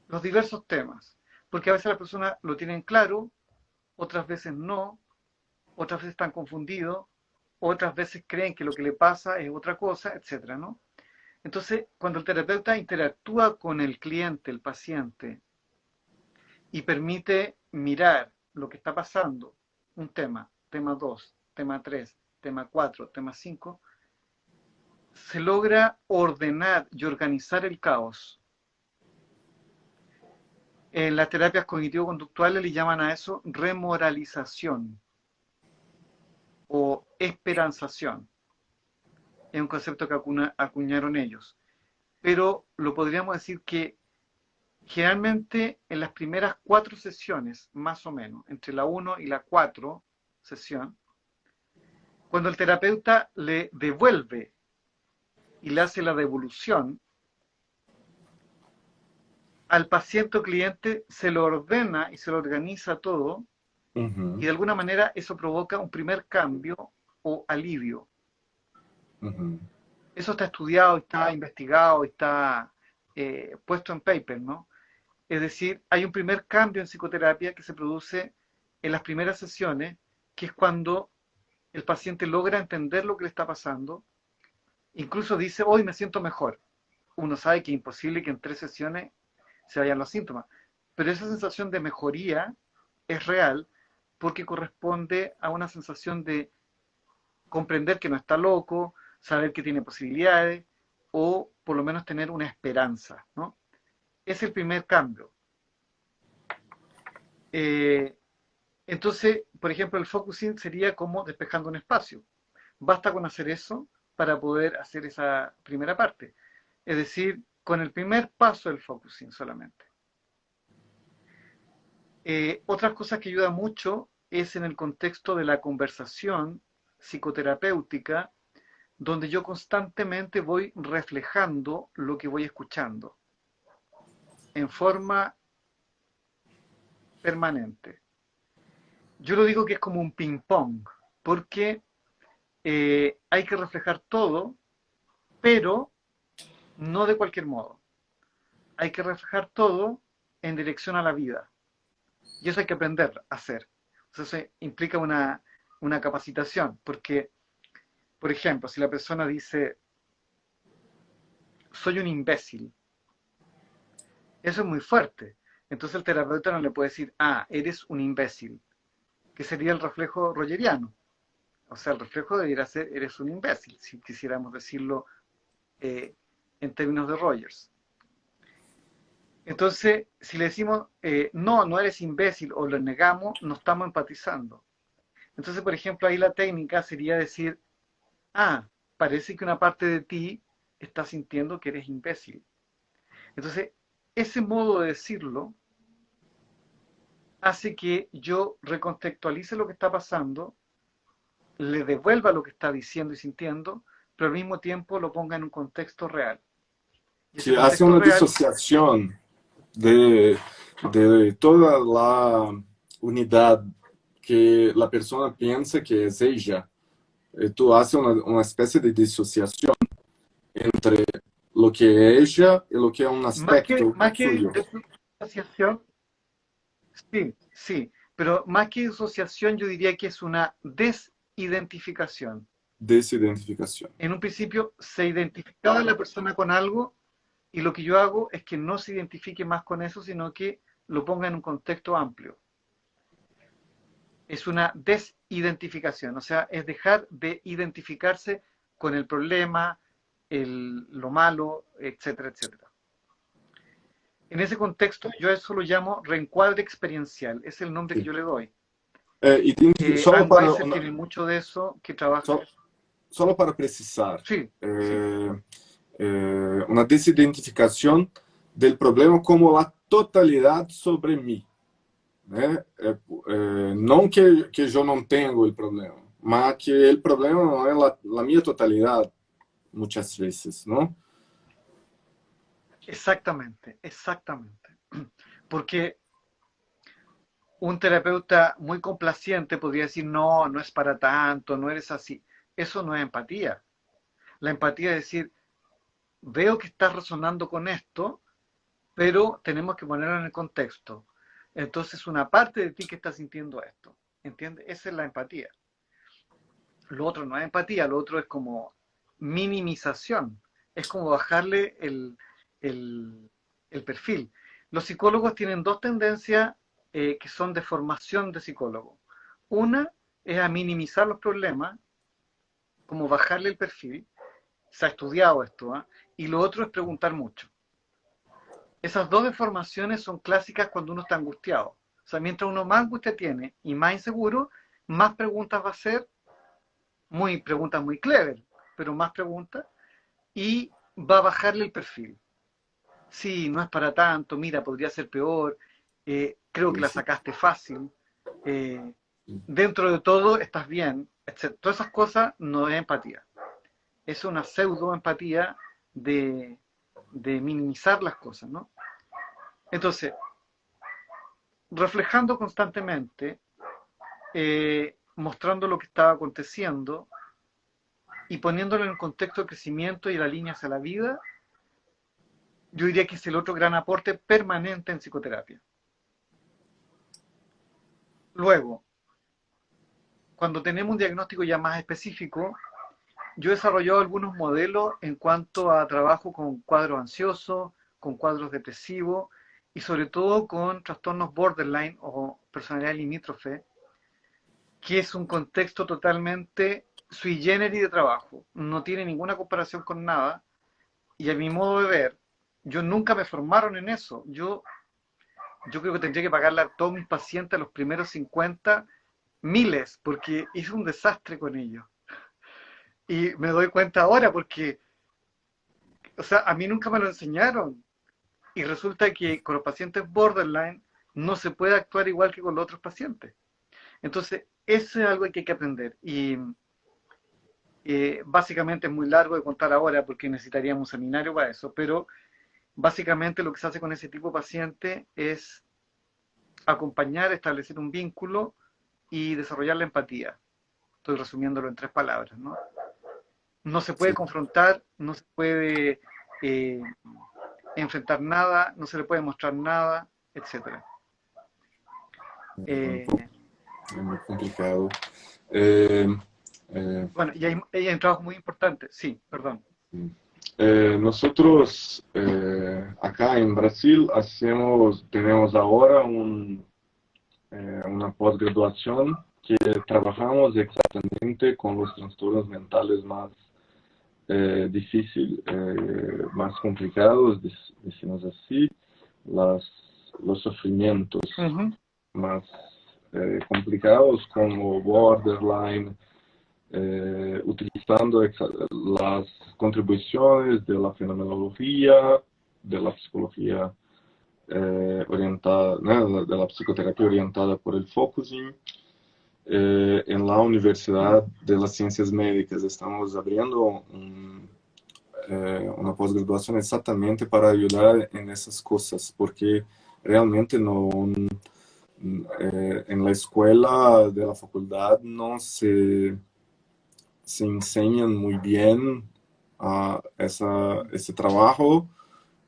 los diversos temas. Porque a veces la persona lo tiene en claro, otras veces no, otras veces están confundidos, otras veces creen que lo que le pasa es otra cosa, etcétera, ¿no? Entonces, cuando el terapeuta interactúa con el cliente, el paciente, y permite mirar lo que está pasando, un tema 2, tema 3, tema 4, tema 5, se logra ordenar y organizar el caos. En las terapias cognitivo-conductuales le llaman a eso remoralización o esperanzación. Es un concepto que acuñaron ellos. Pero lo podríamos decir que generalmente en las primeras 4 sesiones, más o menos, entre la 1 y la 4 sesión, cuando el terapeuta le devuelve y le hace la devolución, al paciente o cliente se lo ordena y se lo organiza todo, y Uhum, de alguna manera eso provoca un primer cambio o alivio. uhum. Eso está estudiado, está investigado, está puesto en paper, ¿no? Es decir, hay un primer cambio en psicoterapia que se produce en las primeras sesiones, que es cuando el paciente logra entender lo que le está pasando, incluso dice, hoy me siento mejor. Uno sabe que es imposible que en 3 sesiones se vayan los síntomas, pero esa sensación de mejoría es real porque corresponde a una sensación de comprender que no está loco, saber que tiene posibilidades o por lo menos tener una esperanza, ¿no? Es el primer cambio. Eh, entonces, por ejemplo, el focusing sería como despejando un espacio. Basta con hacer eso para poder hacer esa primera parte. Es decir, con el primer paso del focusing solamente. Otras cosas que ayuda mucho es en el contexto de la conversación psicoterapéutica, donde yo constantemente voy reflejando lo que voy escuchando en forma permanente. Yo lo digo que es como un ping-pong, porque hay que reflejar todo, pero no de cualquier modo. Hay que reflejar todo en dirección a la vida. Y eso hay que aprender a hacer. Entonces, eso implica una capacitación, porque, por ejemplo, si la persona dice, soy un imbécil, eso es muy fuerte. Entonces el terapeuta no le puede decir, ah, eres un imbécil, que sería el reflejo rogeriano. O sea, el reflejo debería ser, eres un imbécil, si quisiéramos decirlo eh, en términos de Rogers. Entonces, si le decimos, no, no eres imbécil, o lo negamos, no estamos empatizando. Entonces, por ejemplo, ahí la técnica sería decir, ah, parece que una parte de ti está sintiendo que eres imbécil. Entonces, ese modo de decirlo hace que yo recontextualice lo que está pasando, le devuelva lo que está diciendo y sintiendo, pero al mismo tiempo lo ponga en un contexto real. Y ese Que hace contexto una real, disociación de, de toda la unidad que la persona piensa que es ella. Tú haces una especie de disociación entre lo que es ella y lo que es un aspecto más que suyo. disociación, sí, sí, pero más que disociación yo diría que es una desidentificación. Desidentificación. En un principio se identificaba la persona con algo y lo que yo hago es que no se identifique más con eso, sino que lo ponga en un contexto amplio. Es una desidentificación, o sea, es dejar de identificarse con el problema, lo malo, etcétera, etcétera. En ese contexto yo eso lo llamo reencuadre experiencial, es el nombre que Sí. yo le doy. Solo Anne para, Weiser tiene mucho de eso que trabaja. só, solo para precisar, Sí, sí, una desidentificación del problema como la totalidad sobre mí. Né? Não que eu não tenho o problema, mas que o problema não é a minha totalidade, muitas vezes, não? exactamente, exactamente. Porque un terapeuta muy complaciente podría decir, no, no es para tanto, no eres así. Eso no es empatía. La empatía es decir, veo que estás resonando con esto, pero tenemos que ponerlo en el contexto. Entonces, una parte de ti que está sintiendo esto. ¿Entiendes? Esa es la empatía. Lo otro no es empatía, lo otro es como minimización. Es como bajarle el perfil. Los psicólogos tienen dos tendencias que son de formación de psicólogo. Una es a minimizar los problemas, como bajarle el perfil. Se ha estudiado esto, ¿eh? Y lo otro es preguntar mucho. Esas dos deformaciones son clásicas cuando uno está angustiado. O sea, mientras uno más angustia tiene y más inseguro, más preguntas va a hacer, preguntas muy clever, pero más preguntas, y va a bajarle el perfil. Sí, no es para tanto, mira, podría ser peor, creo que la Isso. sacaste fácil, eh, dentro de todo estás bien, etc. Todas esas cosas no es empatía. Es una pseudo empatía de minimizar las cosas, ¿no? Entonces, reflejando constantemente, mostrando lo que estaba aconteciendo y poniéndolo en el contexto de crecimiento y la línea hacia la vida, yo diría que es el otro gran aporte permanente en psicoterapia. Luego, cuando tenemos un diagnóstico ya más específico, yo he desarrollado algunos modelos en cuanto a trabajo con cuadros ansiosos, con cuadros depresivos y sobre todo con trastornos borderline o personalidad limítrofe, que es un contexto totalmente sui generis de trabajo. No tiene ninguna comparación con nada y a mi modo de ver, yo nunca me formaron en eso. Yo creo que tendría que pagarle a todos mis pacientes a los primeros 50 miles, porque hice un desastre con ellos. Y me doy cuenta ahora porque, o sea, a mí nunca me lo enseñaron. Y resulta que con los pacientes borderline no se puede actuar igual que con los otros pacientes. Entonces, eso es algo que hay que aprender. Y básicamente es muy largo de contar ahora porque necesitaríamos un seminario para eso, pero básicamente lo que se hace con ese tipo de paciente es acompañar, establecer un vínculo y desarrollar la empatía. Estoy resumiéndolo en 3 palabras, ¿no? No se puede Sí. confrontar, no se puede eh, enfrentar nada, no se le puede mostrar nada, etcétera. Un Eh, poco, es muy complicado. Eh, eh, bueno, y hay un trabajo muy importante, sí, perdón. Nosotros acá en Brasil tenemos ahora una posgraduación que trabajamos exactamente con los trastornos mentales más difíciles, más complicados, decimos así, las, los sufrimientos Ujú. más complicados como borderline, utilizando las contribuciones de la fenomenología, de la psicología orientada, ¿no? De la psicoterapia orientada por el focusing. En la Universidad de las Ciencias Médicas estamos abriendo una pós-graduação exatamente para ayudar en esas cosas, porque realmente no, en la escuela de la facultad no se enseñan muy bien ese trabajo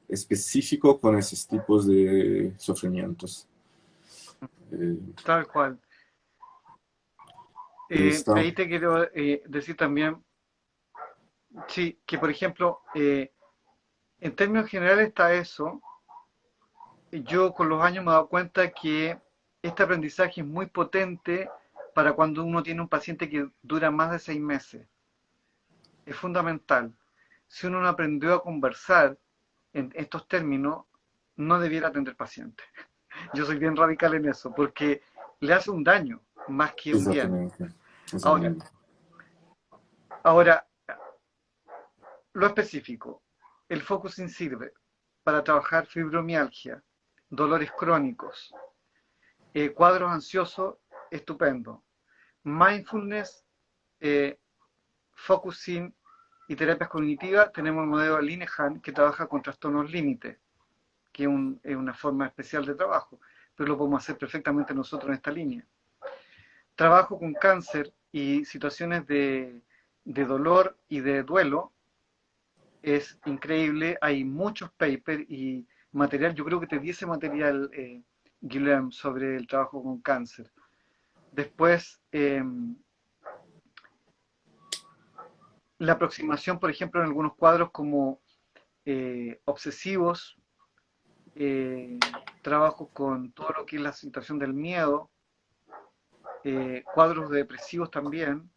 específico con esos tipos de sufrimientos. Eh, Tal cual. está, Ahí te quiero decir también, sí, que por ejemplo, en términos generales está eso. Yo con los años me he dado cuenta que este aprendizaje es muy potente para cuando uno tiene un paciente que dura más de 6 meses. Es fundamental. Si uno no aprendió a conversar en estos términos, no debiera atender pacientes. Yo soy bien radical en eso, porque le hace un daño más que un bien. exatamente, Ahora, exatamente. ahora, lo específico. El focusing sirve para trabajar fibromialgia, dolores crónicos, cuadros ansiosos, estupendo. Mindfulness, eh, focusing y terapias cognitivas, tenemos el modelo Linehan que trabaja con trastornos límite, que es una forma especial de trabajo, pero lo podemos hacer perfectamente nosotros en esta línea. Trabajo con cáncer y situaciones de dolor y de duelo es increíble, hay muchos papers y material, yo creo que te di ese material, Guilherme, sobre el trabajo con cáncer. Después, la aproximación, por ejemplo, en algunos cuadros como obsesivos, trabajo con todo lo que es la situación del miedo, cuadros depresivos también,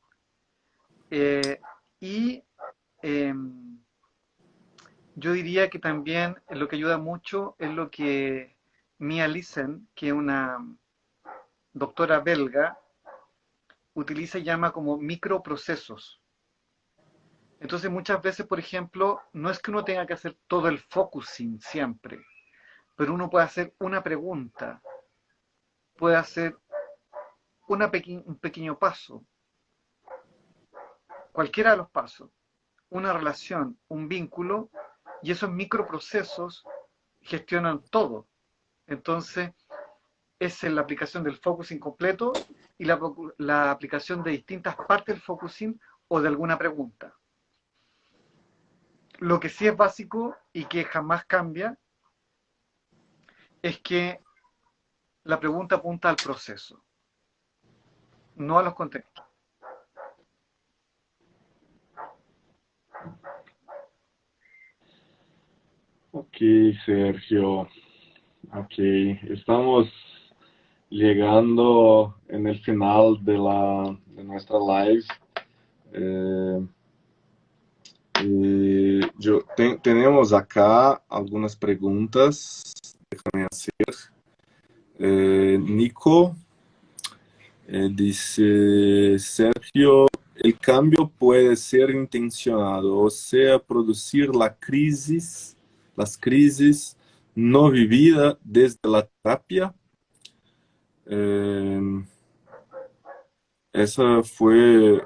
y eh, yo diría que también lo que ayuda mucho es lo que Mia Lisen, que es una doctora belga, utiliza y llama como microprocesos. Entonces muchas veces, por ejemplo, no es que uno tenga que hacer todo el focusing siempre, pero uno puede hacer una pregunta, puede hacer un pequeño paso, cualquiera de los pasos, una relación, un vínculo, y esos microprocesos gestionan todo. Entonces, esa es la aplicación del focusing completo y la aplicación de distintas partes del focusing o de alguna pregunta. Lo que sí es básico y que jamás cambia es que la pregunta apunta al proceso, no a los contextos. Ok, Sergio. Ok, estamos llegando en el final de nuestra live. Eh, tenemos acá algunas preguntas. Déjame hacer. Nico dice, Sergio, el cambio puede ser intencionado, o sea, producir las crisis no vividas desde la terapia. Eh, esa fue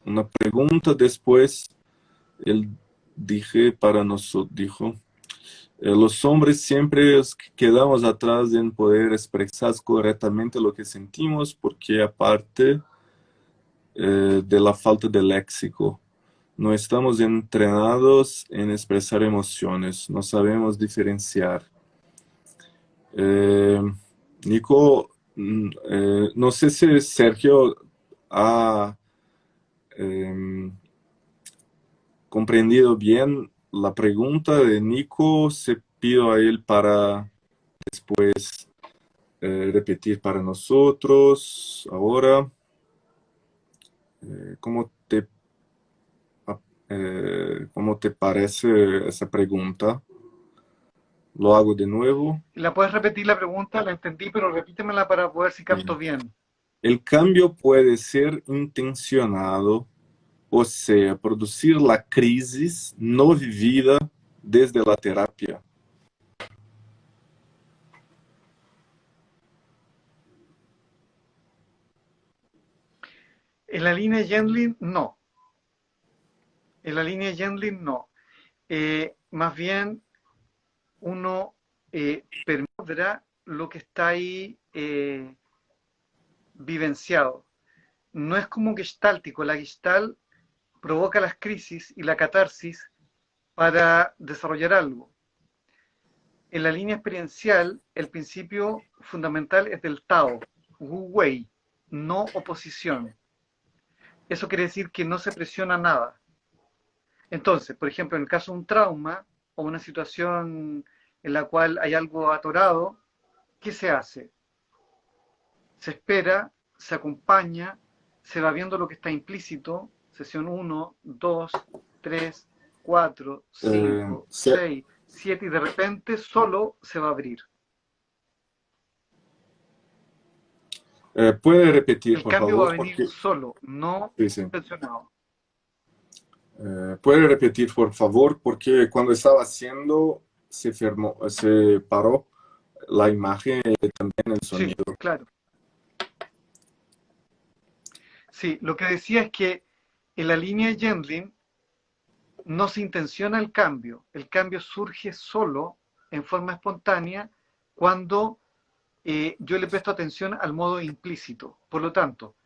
una pregunta. Después, él dijo, los hombres siempre quedamos atrás en poder expresar correctamente lo que sentimos, porque aparte de la falta de léxico, no estamos entrenados en expresar emociones, no sabemos diferenciar. Eh, Nico, no sé si Sergio ha comprendido bien la pregunta de Nico. Se pido a él para después repetir para nosotros. Ahora, ¿cómo cómo te parece esa pregunta? Lo hago de nuevo. ¿La puedes repetir la pregunta? La entendí, pero repítemela para poder si Sí. capto bien. El cambio puede ser intencionado, o sea, producir la crisis no vivida desde la terapia. En la línea Yendlin, no. En la línea Yendlin, no. Más bien, uno permite lo que está ahí vivenciado. No es como gestáltico. La gestalt provoca las crisis y la catarsis para desarrollar algo. En la línea experiencial, el principio fundamental es del Tao, Wu Wei, no oposición. Eso quiere decir que no se presiona nada. Entonces, por ejemplo, en el caso de un trauma o una situación en la cual hay algo atorado, ¿qué se hace? Se espera, se acompaña, se va viendo lo que está implícito, sesión 1, 2, 3, 4, Eh, 5, se- 6, 7 y de repente solo se va a abrir. ¿Puede repetir, El por cambio va favor? a venir Porque, solo, no sí, sí. intencionado. ¿Puede repetir, por favor? Porque cuando estaba haciendo, se paró la imagen y también el Sí, sonido. claro. Sí, lo que decía es que en la línea de Gendlin no se intenciona el cambio surge solo, en forma espontánea, cuando yo le presto atención al modo implícito. Por lo tanto,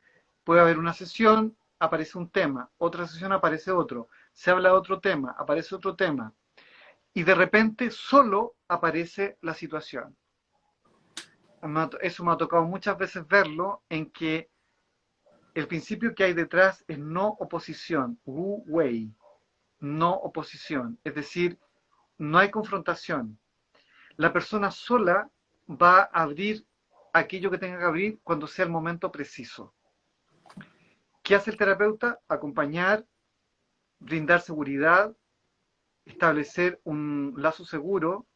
puede haber una sesión, aparece un tema, otra sesión aparece otro, se habla de otro tema, aparece otro tema, y de repente solo aparece la situación. Eso me ha tocado muchas veces verlo, en que el principio que hay detrás es no oposición, Wu Wei, no oposición, es decir, no hay confrontación. La persona sola va a abrir aquello que tenga que abrir cuando sea el momento preciso. ¿Qué hace el terapeuta? Acompañar, brindar seguridad, establecer un lazo seguro,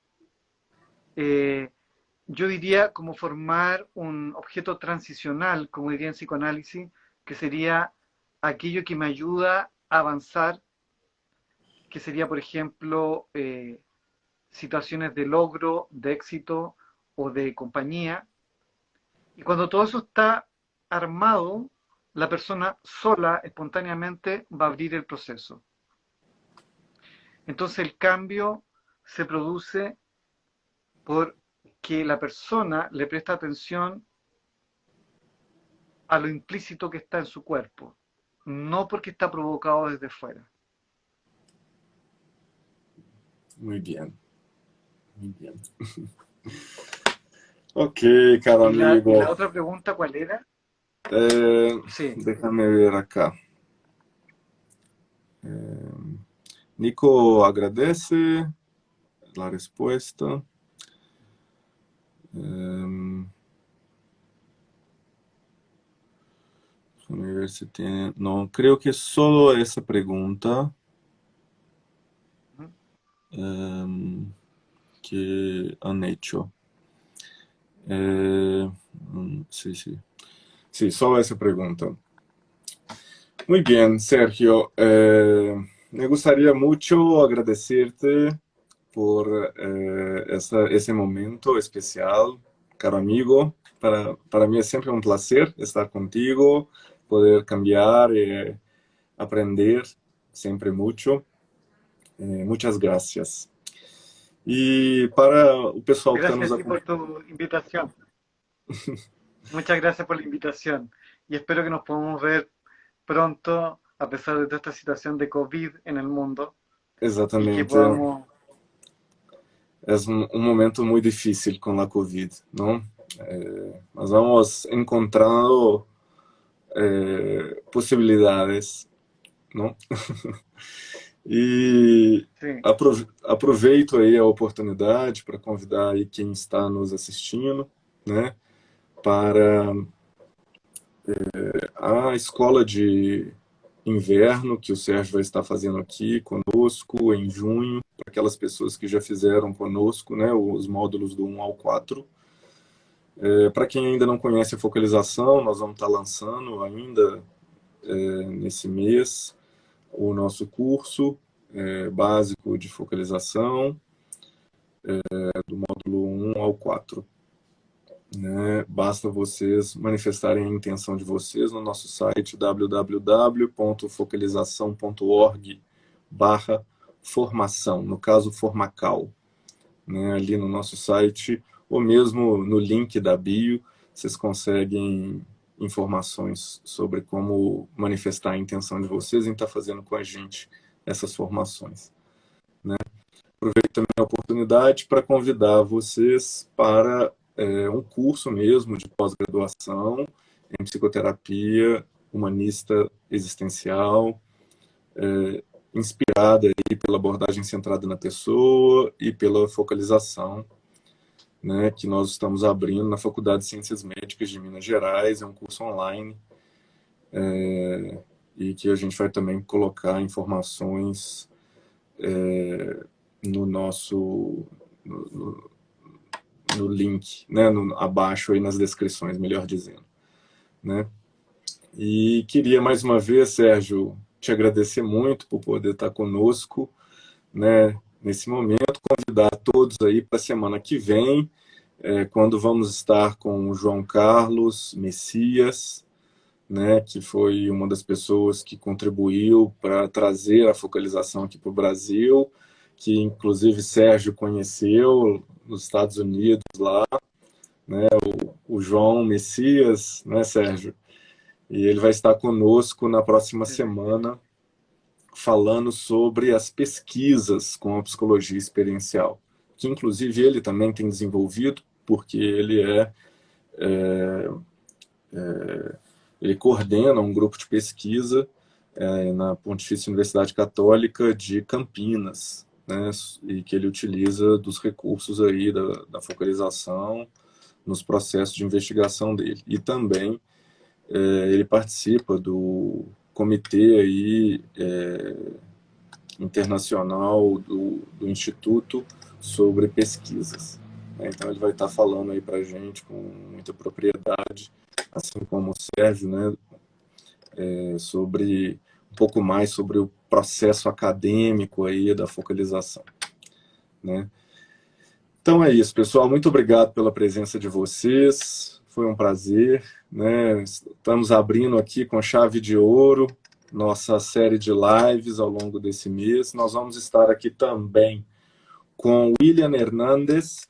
eh, yo diría como formar un objeto transicional, como diría en psicoanálisis, que sería aquello que me ayuda a avanzar, que sería, por ejemplo, situaciones de logro, de éxito o de compañía. Y cuando todo eso está armado, la persona sola, espontáneamente, va a abrir el proceso. Entonces el cambio se produce por que la persona le presta atención a lo implícito que está en su cuerpo, no porque está provocado desde fuera. Muy bien, muy bien. Ok, caro Y amigo. la otra pregunta, ¿cuál era? Sí. Déjame ver acá. Nico agradece la respuesta. Déjame ver si tiene... No, creo que solo esa pregunta que han hecho. Sí, sí. Sí, solo esa pregunta. Muy bien, Sergio. Me gustaría mucho agradecerte por ese momento especial, caro amigo. Para mí es siempre un placer estar contigo, poder cambiar, aprender sempre mucho. Muchas gracias. E para o pessoal que está nos Gracias a ti por acompanhando, tu invitación. Muchas gracias por la invitación. Y espero que nos podamos ver pronto, a pesar de toda esta situación de COVID en el mundo, y que exatamente, podamos... é um momento muito difícil com a Covid, não? Mas vamos encontrando possibilidades, não? E Sí, aproveito aí a oportunidade para convidar aí quem está nos assistindo, né, para a escola de inverno que o Sérgio vai estar fazendo aqui conosco em junho, para aquelas pessoas que já fizeram conosco, né, os módulos do 1 ao 4. Para quem ainda não conhece a focalização, nós vamos estar lançando ainda nesse mês o nosso curso básico de focalização, do módulo 1 ao 4. Né? Basta vocês manifestarem a intenção de vocês no nosso site www.focalização.org/formação, no caso Formacal, né? Ali no nosso site, ou mesmo no link da bio, vocês conseguem informações sobre como manifestar a intenção de vocês em estar fazendo com a gente essas formações. Né? Aproveito também a oportunidade para convidar vocês para um curso mesmo de pós-graduação em psicoterapia humanista existencial, inspirada aí pela abordagem centrada na pessoa e pela focalização, né, que nós estamos abrindo na Faculdade de Ciências Médicas de Minas Gerais. É um curso online e que a gente vai também colocar informações no nosso no link, né, abaixo aí nas descrições, melhor dizendo, né? E queria mais uma vez, Sérgio, te agradecer muito por poder estar conosco, né, nesse momento, convidar todos aí para a semana que vem, quando vamos estar com o João Carlos Messias, né, que foi uma das pessoas que contribuiu para trazer a focalização aqui para o Brasil, que inclusive Sérgio conheceu nos Estados Unidos lá, né, o João Messias, né, Sérgio? E ele vai estar conosco na próxima semana, falando sobre as pesquisas com a psicologia experiencial, que inclusive ele também tem desenvolvido, porque ele ele coordena um grupo de pesquisa na Pontifícia Universidade Católica de Campinas, né, e que ele utiliza dos recursos aí da focalização nos processos de investigação dele. E também ele participa do comitê aí, internacional do Instituto sobre pesquisas. Então ele vai estar falando aí para a gente com muita propriedade, assim como o Sérgio, né, sobre um pouco mais sobre o processo acadêmico aí da focalização, né? Então é isso, pessoal. Muito obrigado pela presença de vocês. Foi um prazer, né? Estamos abrindo aqui com chave de ouro nossa série de lives ao longo desse mês. Nós vamos estar aqui também com William Hernandes,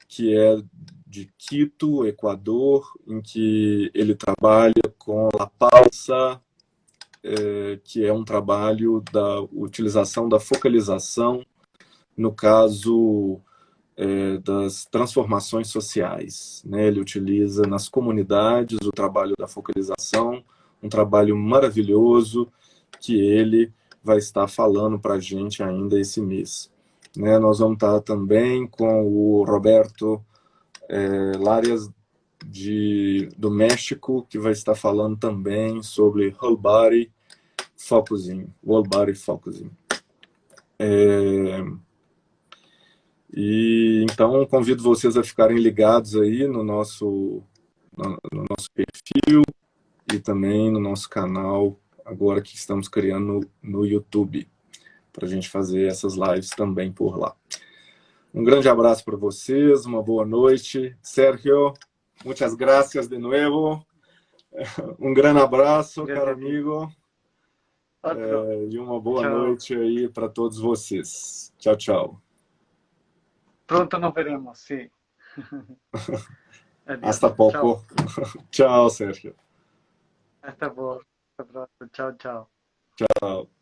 que é de Quito, Equador, em que ele trabalha com La Palsa, que é um trabalho da utilização da focalização, no caso das transformações sociais. Né? Ele utiliza nas comunidades o trabalho da focalização, um trabalho maravilhoso que ele vai estar falando para a gente ainda esse mês. Né? Nós vamos estar também com o Roberto Larias do México, que vai estar falando também sobre Whole Body Focusing, Whole Body Focusing. E então convido vocês a ficarem ligados aí no nosso perfil e também no nosso canal, agora que estamos criando no YouTube, para a gente fazer essas lives também por lá. Um grande abraço para vocês, uma boa noite. Sérgio, muchas gracias de nuevo. Um grande abraço, caro amigo. E uma boa noite aí para todos vocês. Tchau, tchau. Pronto nos veremos, sí. Hasta poco. Chao, Sergio. Hasta pronto. Chao, chao. Chao.